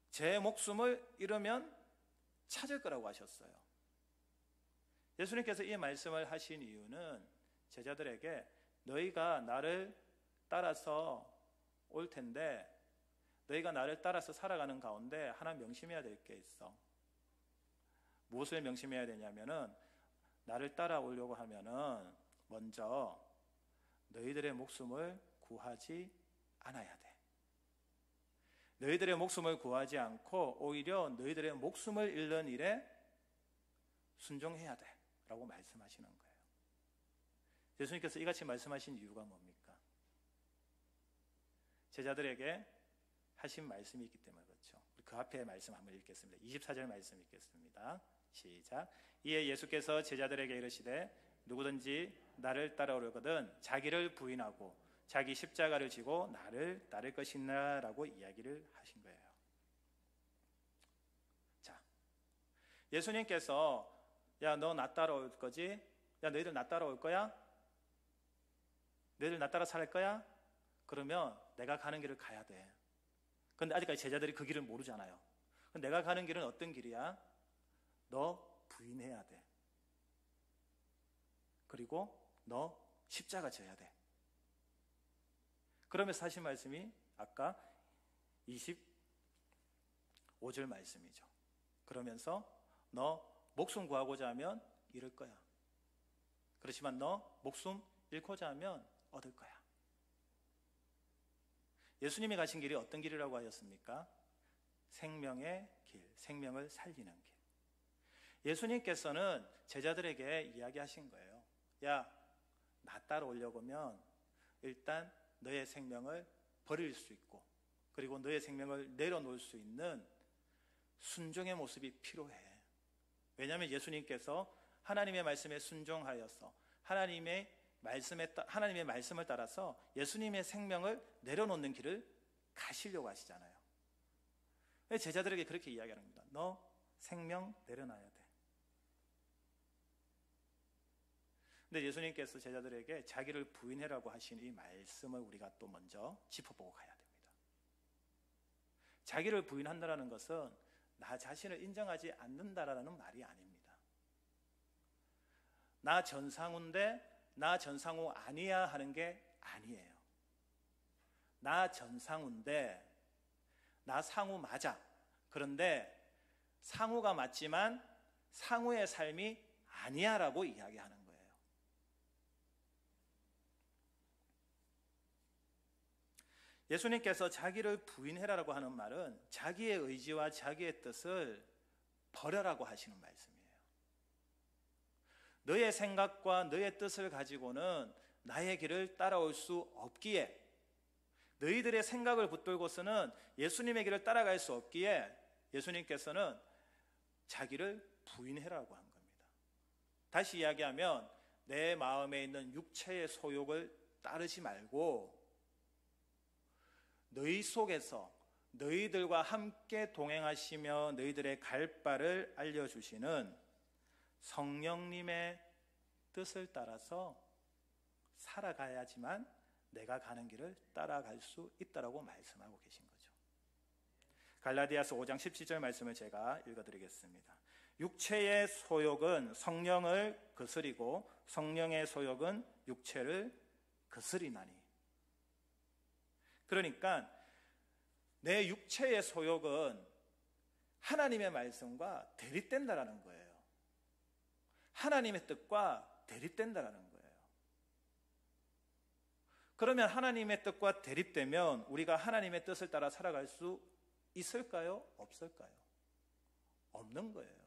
제 목숨을 잃으면 찾을 거라고 하셨어요. 예수님께서 이 말씀을 하신 이유는 제자들에게 너희가 나를 따라서 올 텐데 너희가 나를 따라서 살아가는 가운데 하나 명심해야 될 게 있어. 무엇을 명심해야 되냐면은 나를 따라오려고 하면은 먼저 너희들의 목숨을 구하지 않아야 돼. 너희들의 목숨을 구하지 않고 오히려 너희들의 목숨을 잃는 일에 순종해야 돼 라고 말씀하시는 거예요. 예수님께서 이같이 말씀하신 이유가 뭡니까? 제자들에게 하신 말씀이 있기 때문에 그렇죠. 그 앞에 말씀 한번 읽겠습니다. 24절 말씀 읽겠습니다. 시작. 이에 예수께서 제자들에게 이르시되 누구든지 나를 따라오려거든 자기를 부인하고 자기 십자가를 지고 나를 따를 것이나 라고 이야기를 하신 거예요. 자, 예수님께서 야, 너 나 따라올 거지? 야, 너희들 나 따라올 거야? 너희들 나 따라 살 거야? 그러면 내가 가는 길을 가야 돼. 근데 아직까지 제자들이 그 길을 모르잖아요. 내가 가는 길은 어떤 길이야? 너 부인해야 돼. 그리고 너 십자가 져야 돼. 그러면서 하신 말씀이 아까 25절 말씀이죠. 그러면서 너 목숨 구하고자 하면 잃을 거야. 그렇지만 너 목숨 잃고자 하면 얻을 거야. 예수님이 가신 길이 어떤 길이라고 하셨습니까? 생명의 길, 생명을 살리는 길. 예수님께서는 제자들에게 이야기하신 거예요. 야, 나 따라오려고 하면 일단 너의 생명을 버릴 수 있고, 그리고 너의 생명을 내려놓을 수 있는 순종의 모습이 필요해. 왜냐하면 예수님께서 하나님의 말씀에 순종하여서 하나님의 말씀을 따라서 예수님의 생명을 내려놓는 길을 가시려고 하시잖아요. 제자들에게 그렇게 이야기하는 겁니다. 너 생명 내려놔야 돼. 근데 예수님께서 제자들에게 자기를 부인해라고 하신 이 말씀을 우리가 또 먼저 짚어보고 가야 됩니다. 자기를 부인한다는 것은 나 자신을 인정하지 않는다라는 말이 아닙니다. 나 전상우인데 나 전상우 아니야 하는 게 아니에요. 나 전상우인데 나 상우 맞아. 그런데 상우가 맞지만 상우의 삶이 아니야 라고 이야기하는 거예요. 예수님께서 자기를 부인해라라고 하는 말은 자기의 의지와 자기의 뜻을 버려라고 하시는 말씀이에요. 너의 생각과 너의 뜻을 가지고는 나의 길을 따라올 수 없기에, 너희들의 생각을 붙들고서는 예수님의 길을 따라갈 수 없기에 예수님께서는 자기를 부인해라고 한 겁니다. 다시 이야기하면 내 마음에 있는 육체의 소욕을 따르지 말고 너희 속에서 너희들과 함께 동행하시며 너희들의 갈 바를 알려주시는 성령님의 뜻을 따라서 살아가야지만 내가 가는 길을 따라갈 수 있다라고 말씀하고 계신 거죠. 갈라디아서 5장 17절 말씀을 제가 읽어드리겠습니다. 육체의 소욕은 성령을 거스리고 성령의 소욕은 육체를 거스리나니. 그러니까 내 육체의 소욕은 하나님의 말씀과 대립된다라는 거예요. 하나님의 뜻과 대립된다라는 거예요. 그러면 하나님의 뜻과 대립되면 우리가 하나님의 뜻을 따라 살아갈 수 있을까요? 없을까요? 없는 거예요.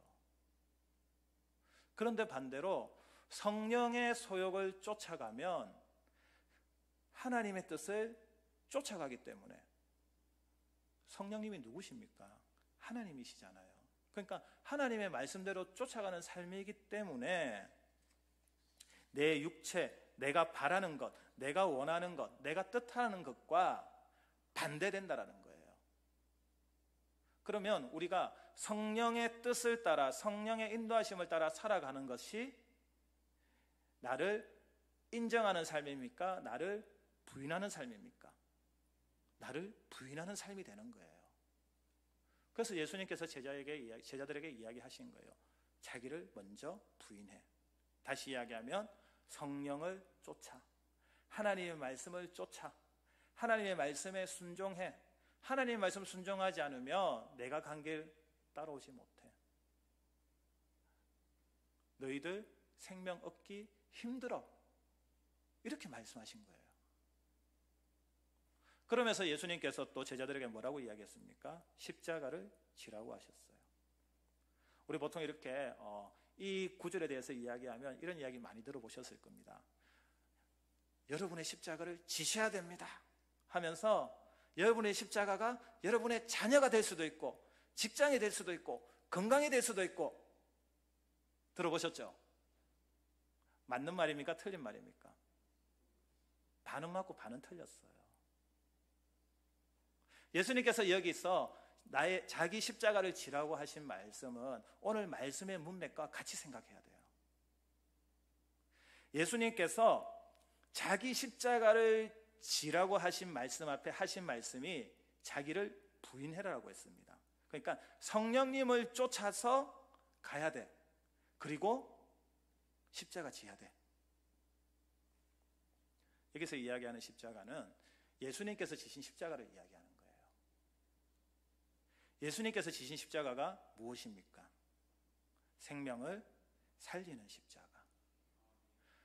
그런데 반대로 성령의 소욕을 쫓아가면 하나님의 뜻을 쫓아가기 때문에, 성령님이 누구십니까? 하나님이시잖아요. 그러니까 하나님의 말씀대로 쫓아가는 삶이기 때문에 내 육체, 내가 바라는 것, 내가 원하는 것, 내가 뜻하는 것과 반대된다라는 거예요. 그러면 우리가 성령의 뜻을 따라, 성령의 인도하심을 따라 살아가는 것이 나를 인정하는 삶입니까? 나를 부인하는 삶입니까? 나를 부인하는 삶이 되는 거예요. 그래서 예수님께서 제자들에게 이야기하신 거예요. 자기를 먼저 부인해. 다시 이야기하면 성령을 쫓아, 하나님의 말씀을 쫓아, 하나님의 말씀에 순종해. 하나님의 말씀 순종하지 않으면 내가 간 길 따라오지 못해. 너희들 생명 얻기 힘들어. 이렇게 말씀하신 거예요. 그러면서 예수님께서 또 제자들에게 뭐라고 이야기했습니까? 십자가를 지라고 하셨어요. 우리 보통 이렇게 이 구절에 대해서 이야기하면 이런 이야기 많이 들어보셨을 겁니다. 여러분의 십자가를 지셔야 됩니다 하면서 여러분의 십자가가 여러분의 자녀가 될 수도 있고 직장이 될 수도 있고 건강이 될 수도 있고. 들어보셨죠? 맞는 말입니까? 틀린 말입니까? 반은 맞고 반은 틀렸어요. 예수님께서 여기서 나의 자기 십자가를 지라고 하신 말씀은 오늘 말씀의 문맥과 같이 생각해야 돼요. 예수님께서 자기 십자가를 지라고 하신 말씀 앞에 하신 말씀이 자기를 부인해라라고 했습니다. 그러니까 성령님을 쫓아서 가야 돼. 그리고 십자가 지어야 돼. 여기서 이야기하는 십자가는 예수님께서 지신 십자가를 이야기하는 거예요. 예수님께서 지신 십자가가 무엇입니까? 생명을 살리는 십자가,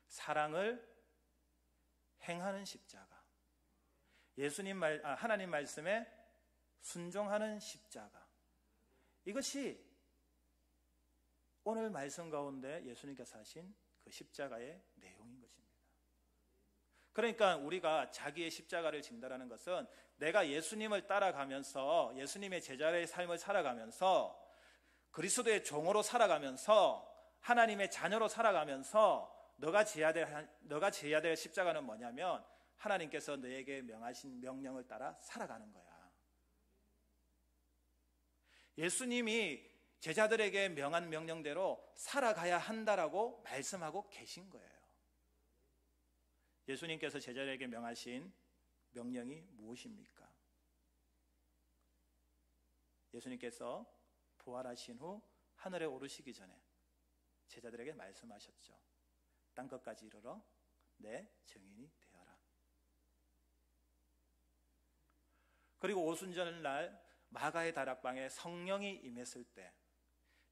사랑을 행하는 십자가, 하나님 말씀에 순종하는 십자가. 이것이 오늘 말씀 가운데 예수님께서 하신 그 십자가의 내용인 것입니다. 그러니까 우리가 자기의 십자가를 진다라는 것은 내가 예수님을 따라가면서 예수님의 제자의 삶을 살아가면서 그리스도의 종으로 살아가면서 하나님의 자녀로 살아가면서 너가 지어야 될 십자가는 뭐냐면 하나님께서 너에게 명하신 명령을 따라 살아가는 거야. 예수님이 제자들에게 명한 명령대로 살아가야 한다라고 말씀하고 계신 거예요. 예수님께서 제자들에게 명하신 명령이 무엇입니까? 예수님께서 부활하신 후 하늘에 오르시기 전에 제자들에게 말씀하셨죠. 땅 끝까지 이르러 내 증인이 되어라. 그리고 오순절날 마가의 다락방에 성령이 임했을 때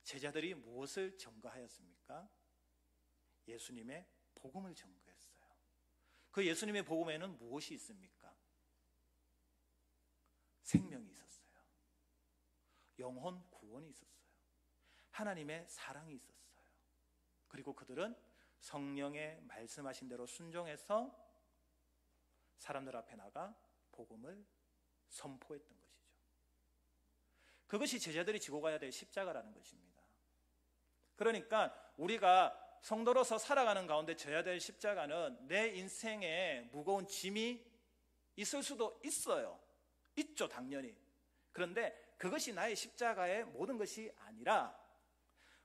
제자들이 무엇을 증거하였습니까? 예수님의 복음을 증거했어요. 그 예수님의 복음에는 무엇이 있습니까? 생명이 있었어요. 영혼 구원이 있었어요. 하나님의 사랑이 있었어요. 그리고 그들은 성령의 말씀하신 대로 순종해서 사람들 앞에 나가 복음을 선포했던 것이죠. 그것이 제자들이 지고 가야 될 십자가라는 것입니다. 그러니까 우리가 성도로서 살아가는 가운데 져야 될 십자가는 내 인생에 무거운 짐이 있을 수도 있어요. 있죠, 당연히. 그런데 그것이 나의 십자가의 모든 것이 아니라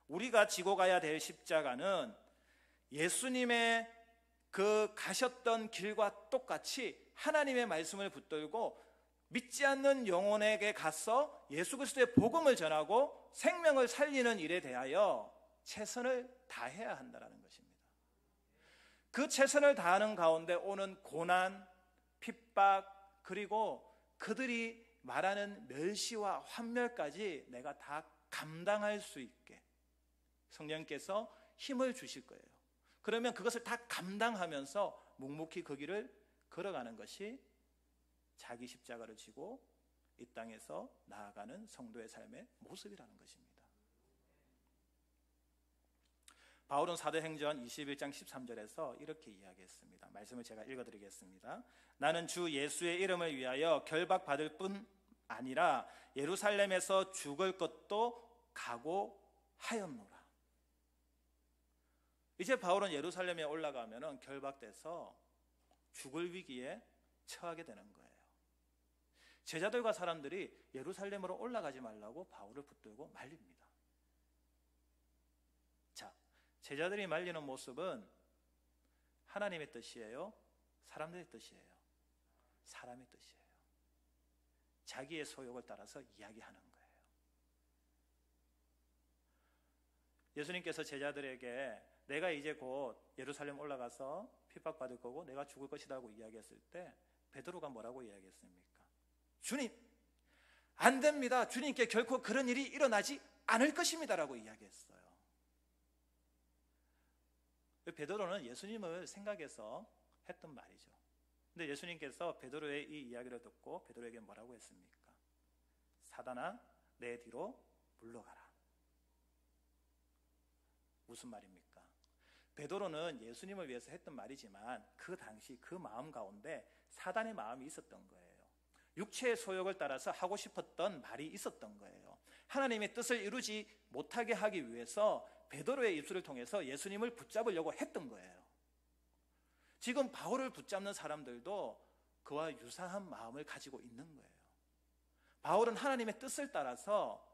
우리가 지고 가야 될 십자가는 예수님의 그 가셨던 길과 똑같이 하나님의 말씀을 붙들고 믿지 않는 영혼에게 가서 예수 그리스도의 복음을 전하고 생명을 살리는 일에 대하여 최선을 다해야 한다는 것입니다. 그 최선을 다하는 가운데 오는 고난, 핍박, 그리고 그들이 말하는 멸시와 환멸까지 내가 다 감당할 수 있게 성령께서 힘을 주실 거예요. 그러면 그것을 다 감당하면서 묵묵히 그 길을 걸어가는 것이 자기 십자가를 지고 이 땅에서 나아가는 성도의 삶의 모습이라는 것입니다. 바울은 사도행전 21장 13절에서 이렇게 이야기했습니다. 말씀을 제가 읽어드리겠습니다. 나는 주 예수의 이름을 위하여 결박받을 뿐 아니라 예루살렘에서 죽을 것도 각오하였노라. 이제 바울은 예루살렘에 올라가면 결박돼서 죽을 위기에 처하게 되는 거예요. 제자들과 사람들이 예루살렘으로 올라가지 말라고 바울을 붙들고 말립니다. 자, 제자들이 말리는 모습은 하나님의 뜻이에요? 사람들의 뜻이에요? 사람의 뜻이에요. 자기의 소욕을 따라서 이야기하는 거예요. 예수님께서 제자들에게 내가 이제 곧 예루살렘 올라가서 핍박받을 거고 내가 죽을 것이라고 이야기했을 때 베드로가 뭐라고 이야기했습니까? 주님, 안 됩니다. 주님께 결코 그런 일이 일어나지 않을 것입니다 라고 이야기했어요. 베드로는 예수님을 생각해서 했던 말이죠. 근데 예수님께서 베드로의 이 이야기를 듣고 베드로에게 뭐라고 했습니까? 사단아, 내 뒤로 물러가라. 무슨 말입니까? 베드로는 예수님을 위해서 했던 말이지만 그 당시 그 마음 가운데 사단의 마음이 있었던 거예요. 육체의 소욕을 따라서 하고 싶었던 말이 있었던 거예요. 하나님의 뜻을 이루지 못하게 하기 위해서 베드로의 입술을 통해서 예수님을 붙잡으려고 했던 거예요. 지금 바울을 붙잡는 사람들도 그와 유사한 마음을 가지고 있는 거예요. 바울은 하나님의 뜻을 따라서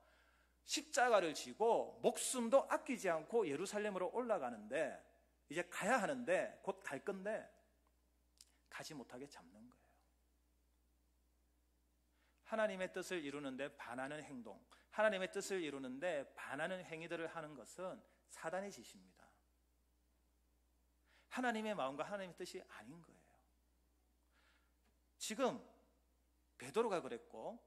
십자가를 지고 목숨도 아끼지 않고 예루살렘으로 올라가는데 이제 가야 하는데 곧 갈 건데 가지 못하게 잡는 거예요. 하나님의 뜻을 이루는데 반하는 행동, 하나님의 뜻을 이루는데 반하는 행위들을 하는 것은 사단의 짓입니다. 하나님의 마음과 하나님의 뜻이 아닌 거예요. 지금 베드로가 그랬고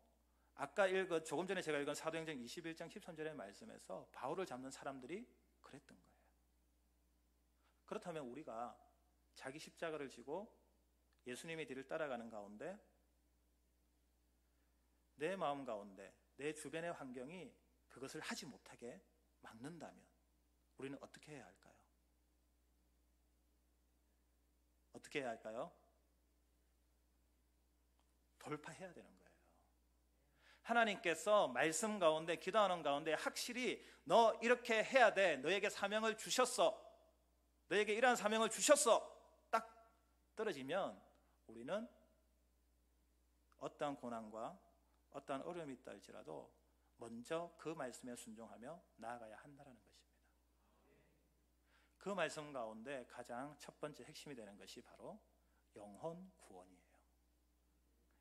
아까 조금 전에 제가 읽은 사도행전 21장 13절의 말씀에서 바울을 잡는 사람들이 그랬던 거예요. 그렇다면 우리가 자기 십자가를 지고 예수님의 뒤를 따라가는 가운데 내 마음 가운데 내 주변의 환경이 그것을 하지 못하게 막는다면 우리는 어떻게 해야 할까요? 어떻게 해야 할까요? 돌파해야 되는 거예요. 하나님께서 말씀 가운데, 기도하는 가운데 확실히 너 이렇게 해야 돼, 너에게 사명을 주셨어, 너에게 이러한 사명을 주셨어, 딱 떨어지면 우리는 어떠한 고난과 어떠한 어려움이 있다 할지라도 먼저 그 말씀에 순종하며 나아가야 한다는 것입니다. 그 말씀 가운데 가장 첫 번째 핵심이 되는 것이 바로 영혼 구원이에요.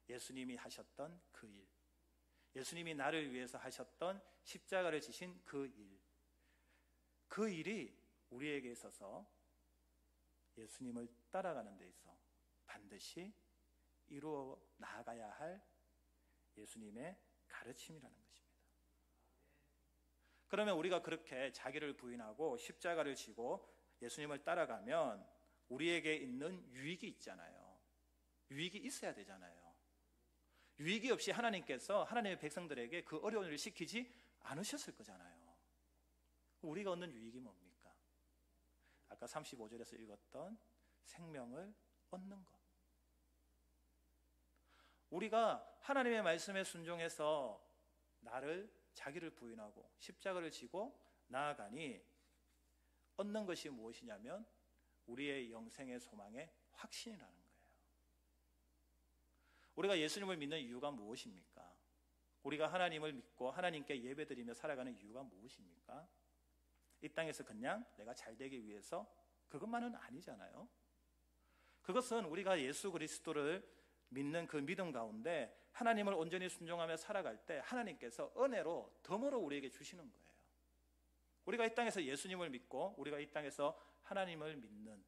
예수님이 하셨던 그 일, 예수님이 나를 위해서 하셨던 십자가를 지신 그 일, 그 일이 우리에게 있어서 예수님을 따라가는 데 있어 반드시 이루어 나아가야 할 예수님의 가르침이라는 것입니다. 그러면 우리가 그렇게 자기를 부인하고 십자가를 지고 예수님을 따라가면 우리에게 있는 유익이 있잖아요. 유익이 있어야 되잖아요. 유익이 없이 하나님께서 하나님의 백성들에게 그 어려운 일을 시키지 않으셨을 거잖아요. 우리가 얻는 유익이 뭡니까? 아까 35절에서 읽었던 생명을 얻는 것. 우리가 하나님의 말씀에 순종해서 자기를 부인하고 십자가를 지고 나아가니 얻는 것이 무엇이냐면 우리의 영생의 소망의 확신이라는 거예요. 우리가 예수님을 믿는 이유가 무엇입니까? 우리가 하나님을 믿고 하나님께 예배드리며 살아가는 이유가 무엇입니까? 이 땅에서 그냥 내가 잘 되기 위해서 그것만은 아니잖아요. 그것은 우리가 예수 그리스도를 믿는 그 믿음 가운데 하나님을 온전히 순종하며 살아갈 때 하나님께서 은혜로 덤으로 우리에게 주시는 거예요. 우리가 이 땅에서 예수님을 믿고 우리가 이 땅에서 하나님을 믿는,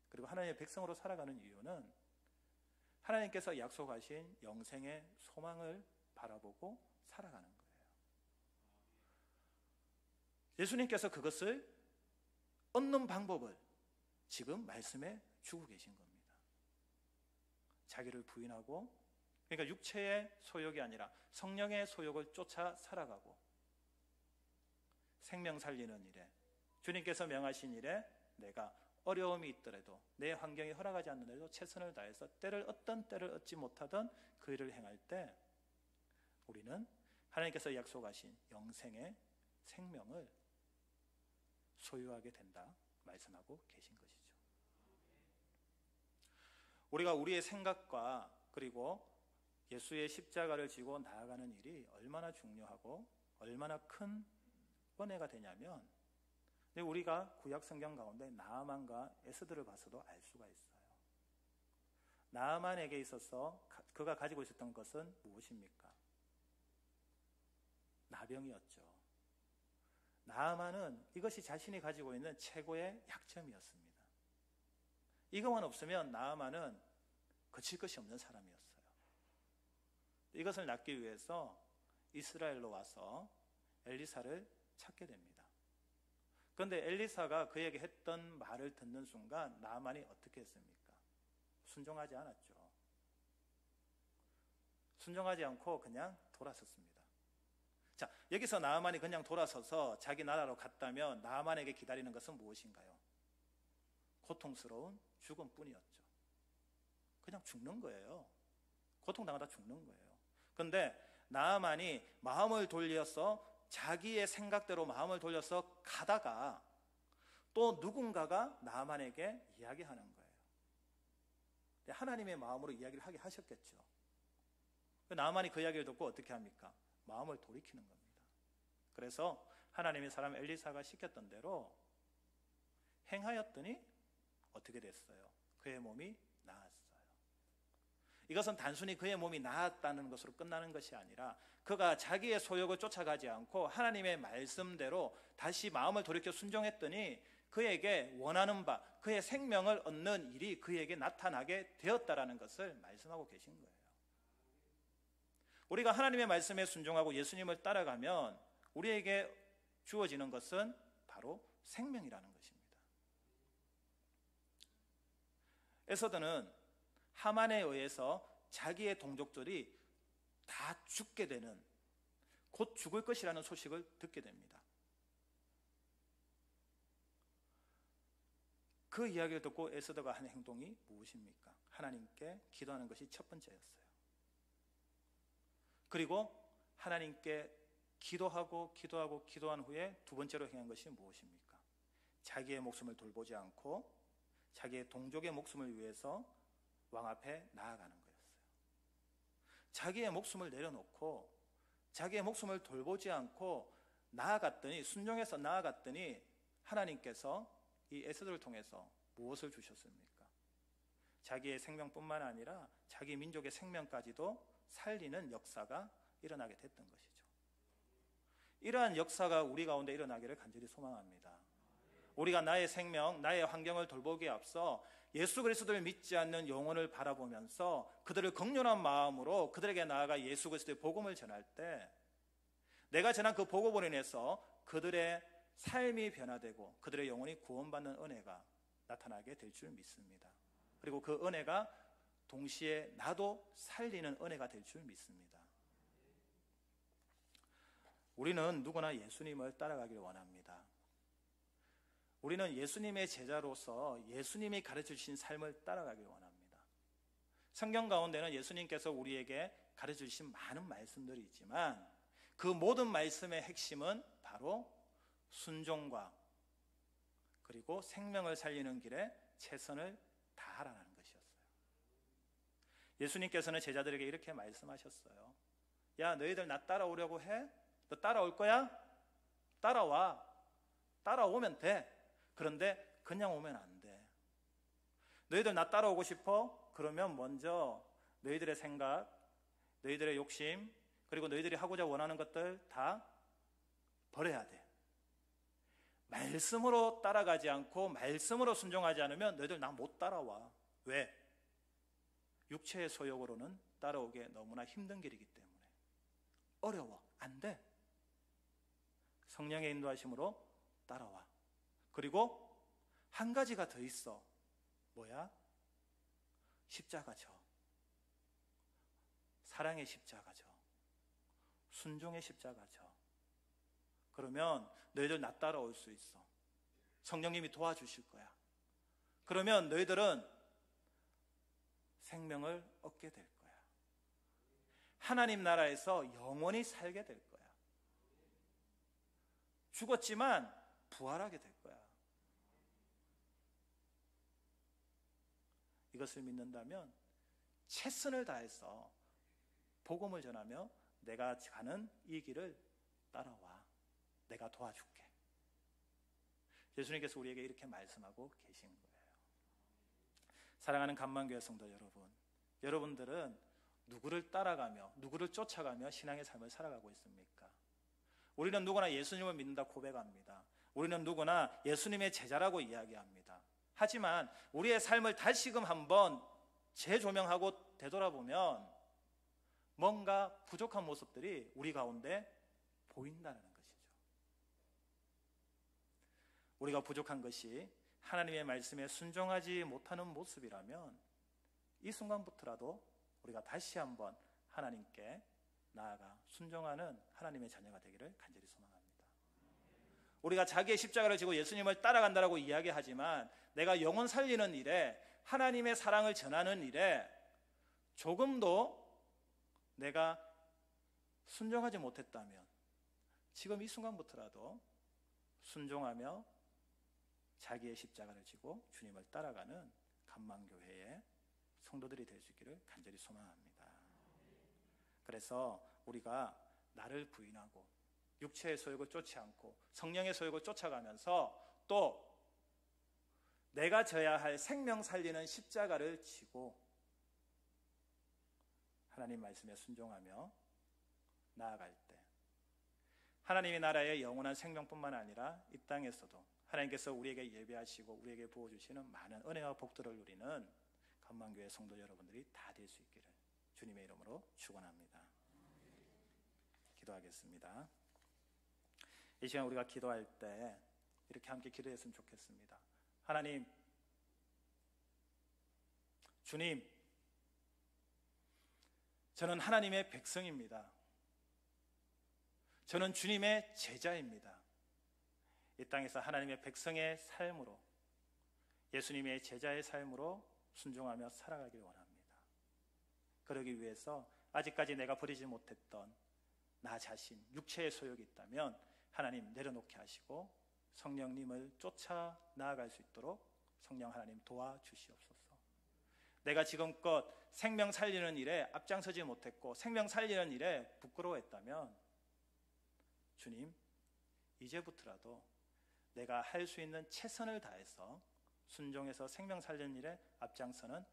그리고 하나님의 백성으로 살아가는 이유는 하나님께서 약속하신 영생의 소망을 바라보고 살아가는 거예요. 예수님께서 그것을 얻는 방법을 지금 말씀에 주고 계신 겁니다. 자기를 부인하고, 그러니까 육체의 소욕이 아니라 성령의 소욕을 쫓아 살아가고 생명 살리는 일에, 주님께서 명하신 일에 내가 어려움이 있더라도 내 환경이 허락하지 않는데도 최선을 다해서 어떤 때를 얻지 못하던 그 일을 행할 때 우리는 하나님께서 약속하신 영생의 생명을 소유하게 된다 말씀하고 계신 것이죠. 우리가 우리의 생각과 그리고 예수의 십자가를 지고 나아가는 일이 얼마나 중요하고 얼마나 큰 은혜가 되냐면, 우리가 구약 성경 가운데 나아만과 에스더를 봐서도 알 수가 있어요. 나아만에게 있어서 그가 가지고 있었던 것은 무엇입니까? 나병이었죠. 나아만은 이것이 자신이 가지고 있는 최고의 약점이었습니다. 이것만 없으면 나아만은 거칠 것이 없는 사람이었어요. 이것을 낫기 위해서 이스라엘로 와서 엘리사를 찾게 됩니다. 그런데 엘리사가 그에게 했던 말을 듣는 순간 나아만이 어떻게 했습니까? 순종하지 않았죠. 순종하지 않고 그냥 돌아섰습니다. 자, 여기서 나아만이 그냥 돌아서서 자기 나라로 갔다면 나아만에게 기다리는 것은 무엇인가요? 고통스러운 죽음뿐이었죠. 그냥 죽는 거예요. 고통당하다 죽는 거예요. 그런데 나아만이 마음을 돌려서 자기의 생각대로 마음을 돌려서 가다가 또 누군가가 나아만에게 이야기하는 거예요. 하나님의 마음으로 이야기를 하게 하셨겠죠. 나아만이 그 이야기를 듣고 어떻게 합니까? 마음을 돌이키는 겁니다. 그래서 하나님의 사람 엘리사가 시켰던 대로 행하였더니 어떻게 됐어요? 그의 몸이 나았어요. 이것은 단순히 그의 몸이 나았다는 것으로 끝나는 것이 아니라 그가 자기의 소욕을 쫓아가지 않고 하나님의 말씀대로 다시 마음을 돌이켜 순종했더니 그에게 원하는 바, 그의 생명을 얻는 일이 그에게 나타나게 되었다라는 것을 말씀하고 계신 거예요. 우리가 하나님의 말씀에 순종하고 예수님을 따라가면 우리에게 주어지는 것은 바로 생명이라는 것입니다. 에서드는 하만에 의해서 자기의 동족들이 다 죽게 되는, 곧 죽을 것이라는 소식을 듣게 됩니다. 그 이야기를 듣고 에스더가 한 행동이 무엇입니까? 하나님께 기도하는 것이 첫 번째였어요. 그리고 하나님께 기도한 후에 두 번째로 행한 것이 무엇입니까? 자기의 목숨을 돌보지 않고 자기의 동족의 목숨을 위해서 왕 앞에 나아가는 거였어요. 자기의 목숨을 내려놓고 자기의 목숨을 돌보지 않고 순종해서 나아갔더니 하나님께서 이 에스더를 통해서 무엇을 주셨습니까? 자기의 생명뿐만 아니라 자기 민족의 생명까지도 살리는 역사가 일어나게 됐던 것이죠. 이러한 역사가 우리 가운데 일어나기를 간절히 소망합니다. 우리가 나의 생명, 나의 환경을 돌보기에 앞서 예수 그리스도를 믿지 않는 영혼을 바라보면서 그들을 긍휼한 마음으로 그들에게 나아가 예수 그리스도의 복음을 전할 때 내가 전한 그 복음으로 인해서 그들의 삶이 변화되고 그들의 영혼이 구원받는 은혜가 나타나게 될 줄 믿습니다. 그리고 그 은혜가 동시에 나도 살리는 은혜가 될 줄 믿습니다. 우리는 누구나 예수님을 따라가길 원합니다. 우리는 예수님의 제자로서 예수님이 가르쳐 주신 삶을 따라가길 원합니다. 성경 가운데는 예수님께서 우리에게 가르쳐 주신 많은 말씀들이 있지만 그 모든 말씀의 핵심은 바로 순종과 그리고 생명을 살리는 길에 최선을 다하라는 것이었어요. 예수님께서는 제자들에게 이렇게 말씀하셨어요. 야, 너희들 나 따라오려고 해? 너 따라올 거야? 따라와. 따라오면 돼. 그런데 그냥 오면 안 돼. 너희들 나 따라오고 싶어? 그러면 먼저 너희들의 생각, 너희들의 욕심, 그리고 너희들이 하고자 원하는 것들 다 버려야 돼. 말씀으로 따라가지 않고 말씀으로 순종하지 않으면 너희들 나 못 따라와. 왜? 육체의 소욕으로는 따라오기에 너무나 힘든 길이기 때문에. 어려워. 안 돼. 성령의 인도하심으로 따라와. 그리고 한 가지가 더 있어. 뭐야? 십자가죠. 사랑의 십자가죠. 순종의 십자가죠. 그러면 너희들 나 따라올 수 있어. 성령님이 도와주실 거야. 그러면 너희들은 생명을 얻게 될 거야. 하나님 나라에서 영원히 살게 될 거야. 죽었지만 부활하게 될 거야. 이것을 믿는다면 최선을 다해서 복음을 전하며 내가 가는 이 길을 따라와. 내가 도와줄게. 예수님께서 우리에게 이렇게 말씀하고 계신 거예요. 사랑하는 간만교회 성도 여러분, 여러분들은 누구를 따라가며 누구를 쫓아가며 신앙의 삶을 살아가고 있습니까? 우리는 누구나 예수님을 믿는다 고백합니다. 우리는 누구나 예수님의 제자라고 이야기합니다. 하지만 우리의 삶을 다시금 한번 재조명하고 되돌아보면 뭔가 부족한 모습들이 우리 가운데 보인다는 것이죠. 우리가 부족한 것이 하나님의 말씀에 순종하지 못하는 모습이라면 이 순간부터라도 우리가 다시 한번 하나님께 나아가 순종하는 하나님의 자녀가 되기를 간절히 소망합니다. 우리가 자기의 십자가를 지고 예수님을 따라간다라고 이야기하지만 내가 영혼 살리는 일에 하나님의 사랑을 전하는 일에 조금도 내가 순종하지 못했다면 지금 이 순간부터라도 순종하며 자기의 십자가를 지고 주님을 따라가는 간만교회의 성도들이 될 수 있기를 간절히 소망합니다. 그래서 우리가 나를 부인하고 육체의 소욕을 쫓지 않고 성령의 소욕을 쫓아가면서 또 내가 져야 할 생명 살리는 십자가를 지고 하나님 말씀에 순종하며 나아갈 때 하나님의 나라의 영원한 생명뿐만 아니라 이 땅에서도 하나님께서 우리에게 예배하시고 우리에게 부어주시는 많은 은혜와 복들을 누리는 간만교회 성도 여러분들이 다 될 수 있기를 주님의 이름으로 축원합니다. 기도하겠습니다. 이 시간 우리가 기도할 때 이렇게 함께 기도했으면 좋겠습니다. 하나님, 주님, 저는 하나님의 백성입니다. 저는 주님의 제자입니다. 이 땅에서 하나님의 백성의 삶으로 예수님의 제자의 삶으로 순종하며 살아가길 원합니다. 그러기 위해서 아직까지 내가 버리지 못했던 나 자신, 육체의 소욕이 있다면 하나님 내려놓게 하시고 성령님을 쫓아 나아갈 수 있도록 성령 하나님 도와주시옵소서. 내가 지금껏 생명 살리는 일에 앞장서지 못했고 생명 살리는 일에 부끄러워했다면 주님, 이제부터라도 내가 할 수 있는 최선을 다해서 순종해서 생명 살리는 일에 앞장서는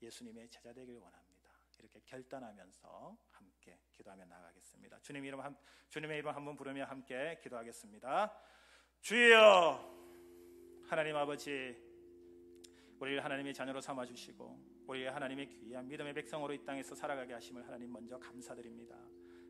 예수님의 제자 되기를 원합니다. 이렇게 결단하면서 함께 기도하며 나가겠습니다. 주님의 이름 한번 부르며 함께 기도하겠습니다. 주여, 하나님 아버지, 우리를 하나님의 자녀로 삼아주시고 우리를 하나님의 귀한 믿음의 백성으로 이 땅에서 살아가게 하심을 하나님 먼저 감사드립니다.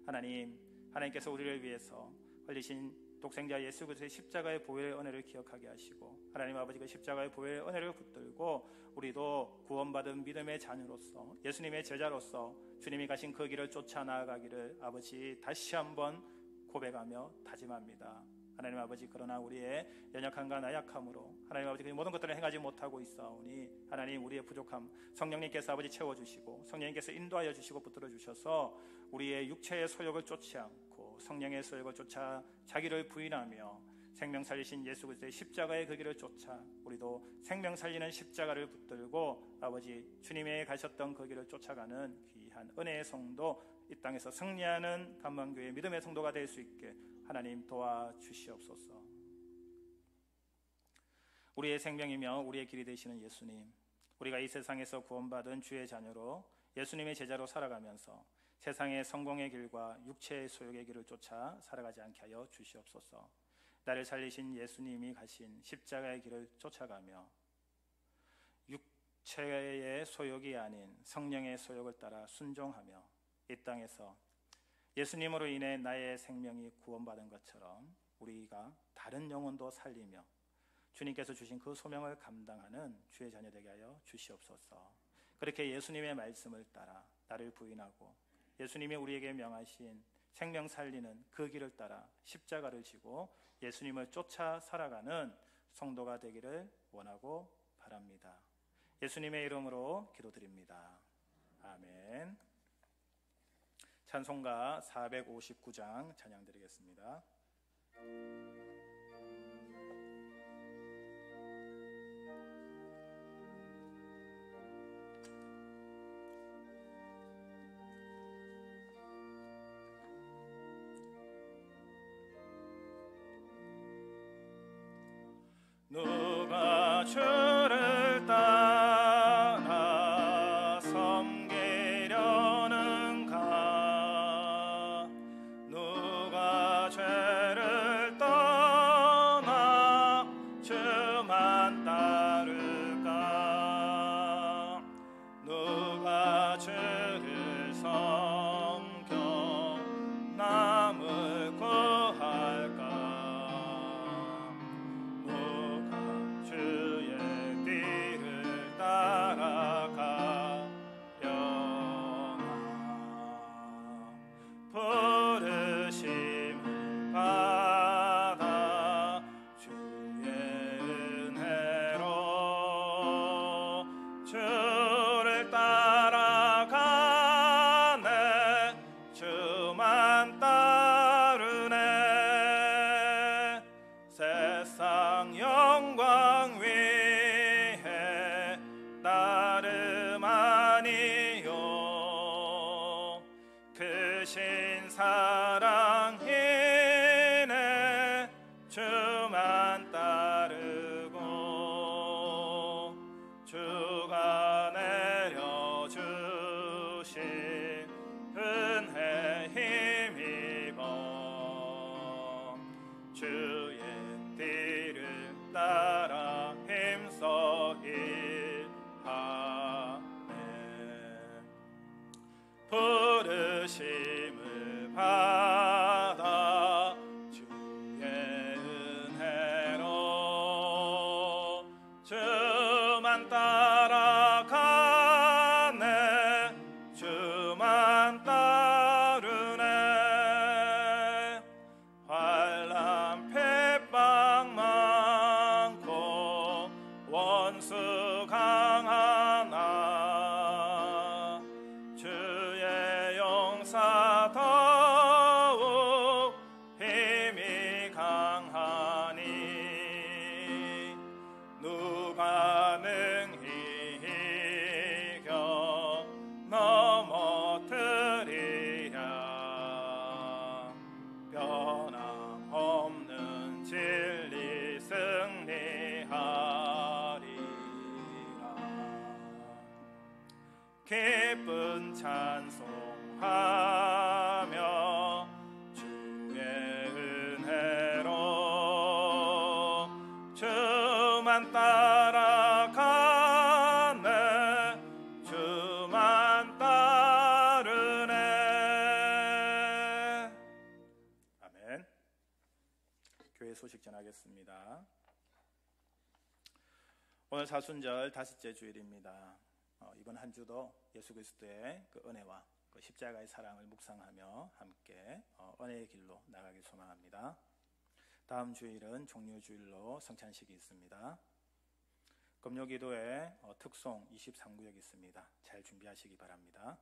하나님께서 우리를 위해서 흘리신 독생자 예수 그리스도의 십자가의 보혈의 은혜를 기억하게 하시고 하나님 아버지 그 십자가의 보혈의 은혜를 붙들고 우리도 구원받은 믿음의 자녀로서 예수님의 제자로서 주님이 가신 그 길을 쫓아 나아가기를 아버지 다시 한번 고백하며 다짐합니다. 하나님 아버지, 그러나 우리의 연약함과 나약함으로 하나님 아버지 그 모든 것들을 행하지 못하고 있사오니 하나님 우리의 부족함 성령님께서 아버지 채워주시고 성령님께서 인도하여 주시고 붙들어 주셔서 우리의 육체의 소욕을 쫓지 않고 성령의 소욕을 쫓아 자기를 부인하며 생명 살리신 예수 그리스도의 십자가의 그 길을 쫓아 우리도 생명 살리는 십자가를 붙들고 아버지 주님의 가셨던 그 길을 쫓아가는 귀한 은혜의 성도, 이 땅에서 승리하는 감망교회 믿음의 성도가 될 수 있게 하나님 도와주시옵소서. 우리의 생명이며 우리의 길이 되시는 예수님, 우리가 이 세상에서 구원받은 주의 자녀로 예수님의 제자로 살아가면서 세상의 성공의 길과 육체의 소욕의 길을 쫓아 살아가지 않게 하여 주시옵소서. 나를 살리신 예수님이 가신 십자가의 길을 쫓아가며 육체의 소욕이 아닌 성령의 소욕을 따라 순종하며 이 땅에서 예수님으로 인해 나의 생명이 구원받은 것처럼 우리가 다른 영혼도 살리며 주님께서 주신 그 소명을 감당하는 주의 자녀 되게 하여 주시옵소서. 그렇게 예수님의 말씀을 따라 나를 부인하고 예수님이 우리에게 명하신 생명 살리는 그 길을 따라 십자가를 지고 예수님을 쫓아 살아가는 성도가 되기를 원하고 바랍니다. 예수님의 이름으로 기도드립니다. 아멘. 찬송가 459장 찬양드리겠습니다. 누가 주를 따라 섬기려는가? 누가 죄를 떠나 주만 따라가네 주만 따르네. 아멘. 교회 소식 전하겠습니다. 오늘 사순절 다섯째 주일입니다. 이번 한 주도 예수 그리스도의 그 은혜와 그 십자가의 사랑을 묵상하며 함께 은혜의 길로 나가길 소망합니다. 다음 주일은 종료주일로 성찬식이 있습니다. 금요기도에 특송 23구역 있습니다. 잘 준비하시기 바랍니다.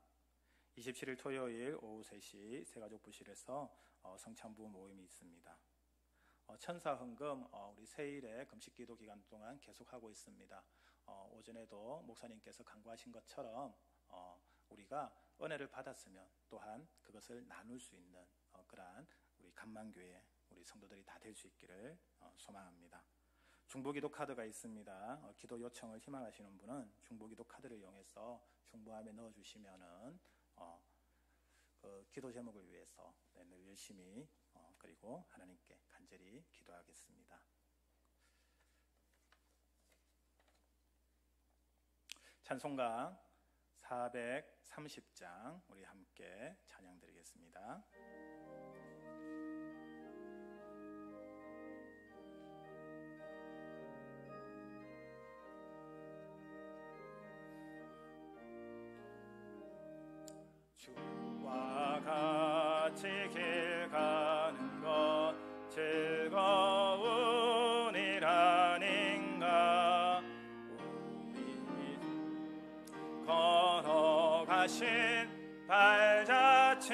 27일 토요일 오후 3시 새가족부실에서 성찬부 모임이 있습니다. 천사헌금 우리 세일의 금식기도 기간 동안 계속하고 있습니다. 오전에도 목사님께서 간구하신 것처럼 우리가 은혜를 받았으면 또한 그것을 나눌 수 있는 그러한 우리 감만교회 우리 성도들이 다 될 수 있기를 소망합니다. 중보기도 카드가 있습니다. 기도 요청을 희망하시는 분은 중보기도 카드를 이용해서 중보함에 넣어주시면은 그 기도 제목을 위해서 늘 열심히 그리고 하나님께 간절히 기도하겠습니다. 찬송가 430장 우리 함께 찬양 드리겠습니다. 주와 같이 길 가는 것 즐거운 일 아닌가. 우리 걸어가신 발자취를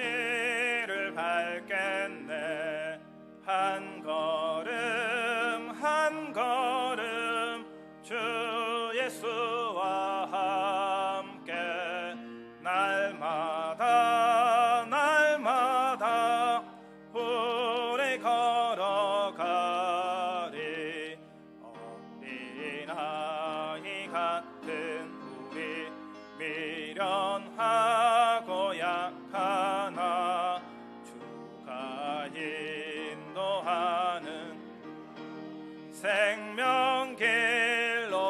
밟겠네. 한 걸음 한 걸음 주 예수와 함께 날마다 날마다 우리 걸어가리. 어린아이 같은 우리 미련하고 약하나 주가 인도하는 생명길로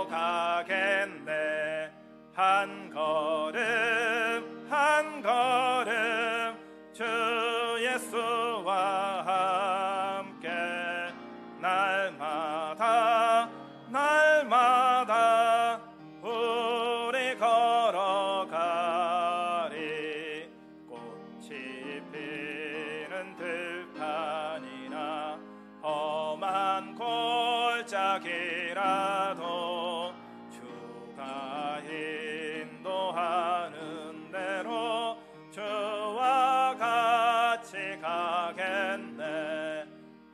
가겠네. 한 걸음 한 걸음 주 예수와 함께 날마다 날마다 우리 걸어가리. 꽃이 피는 들판이나 험한 골짜기라도 주가 인도하는 대로 주와 같이 가겠네.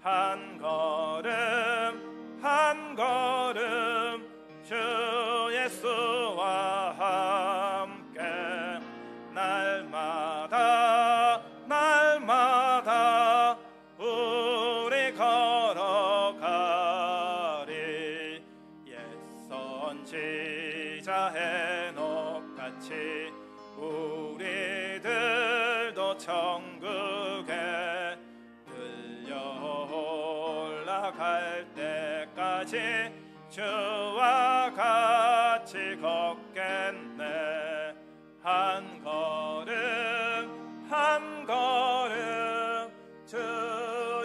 한 걸음 한 걸음 주 예수와 함께 날마다 날마다 우리 걸어가리. 옛 선지자 해녹같이 우리들도 천국에 들려 올라갈 때까지 주와 같이 걷겠네. 한 걸음 한 걸음 주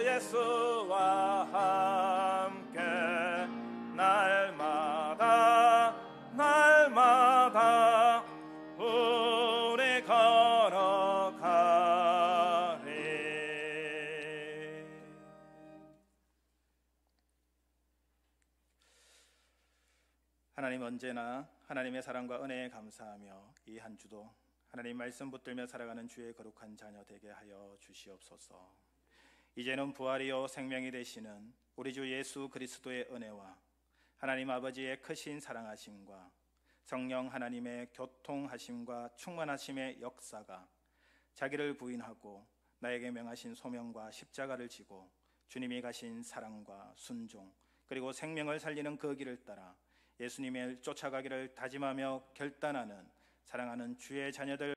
예수와 함께 날마다 날마다 우리 걸어가리. 하나님, 언제나 하나님의 사랑과 은혜에 감사하며 이 한 주도 하나님 말씀 붙들며 살아가는 주의 거룩한 자녀 되게 하여 주시옵소서. 이제는 부활이요 생명이 되시는 우리 주 예수 그리스도의 은혜와 하나님 아버지의 크신 사랑하심과 성령 하나님의 교통하심과 충만하심의 역사가 자기를 부인하고 나에게 명하신 소명과 십자가를 지고 주님이 가신 사랑과 순종 그리고 생명을 살리는 그 길을 따라 예수님을 쫓아가기를 다짐하며 결단하는 사랑하는 주의 자녀들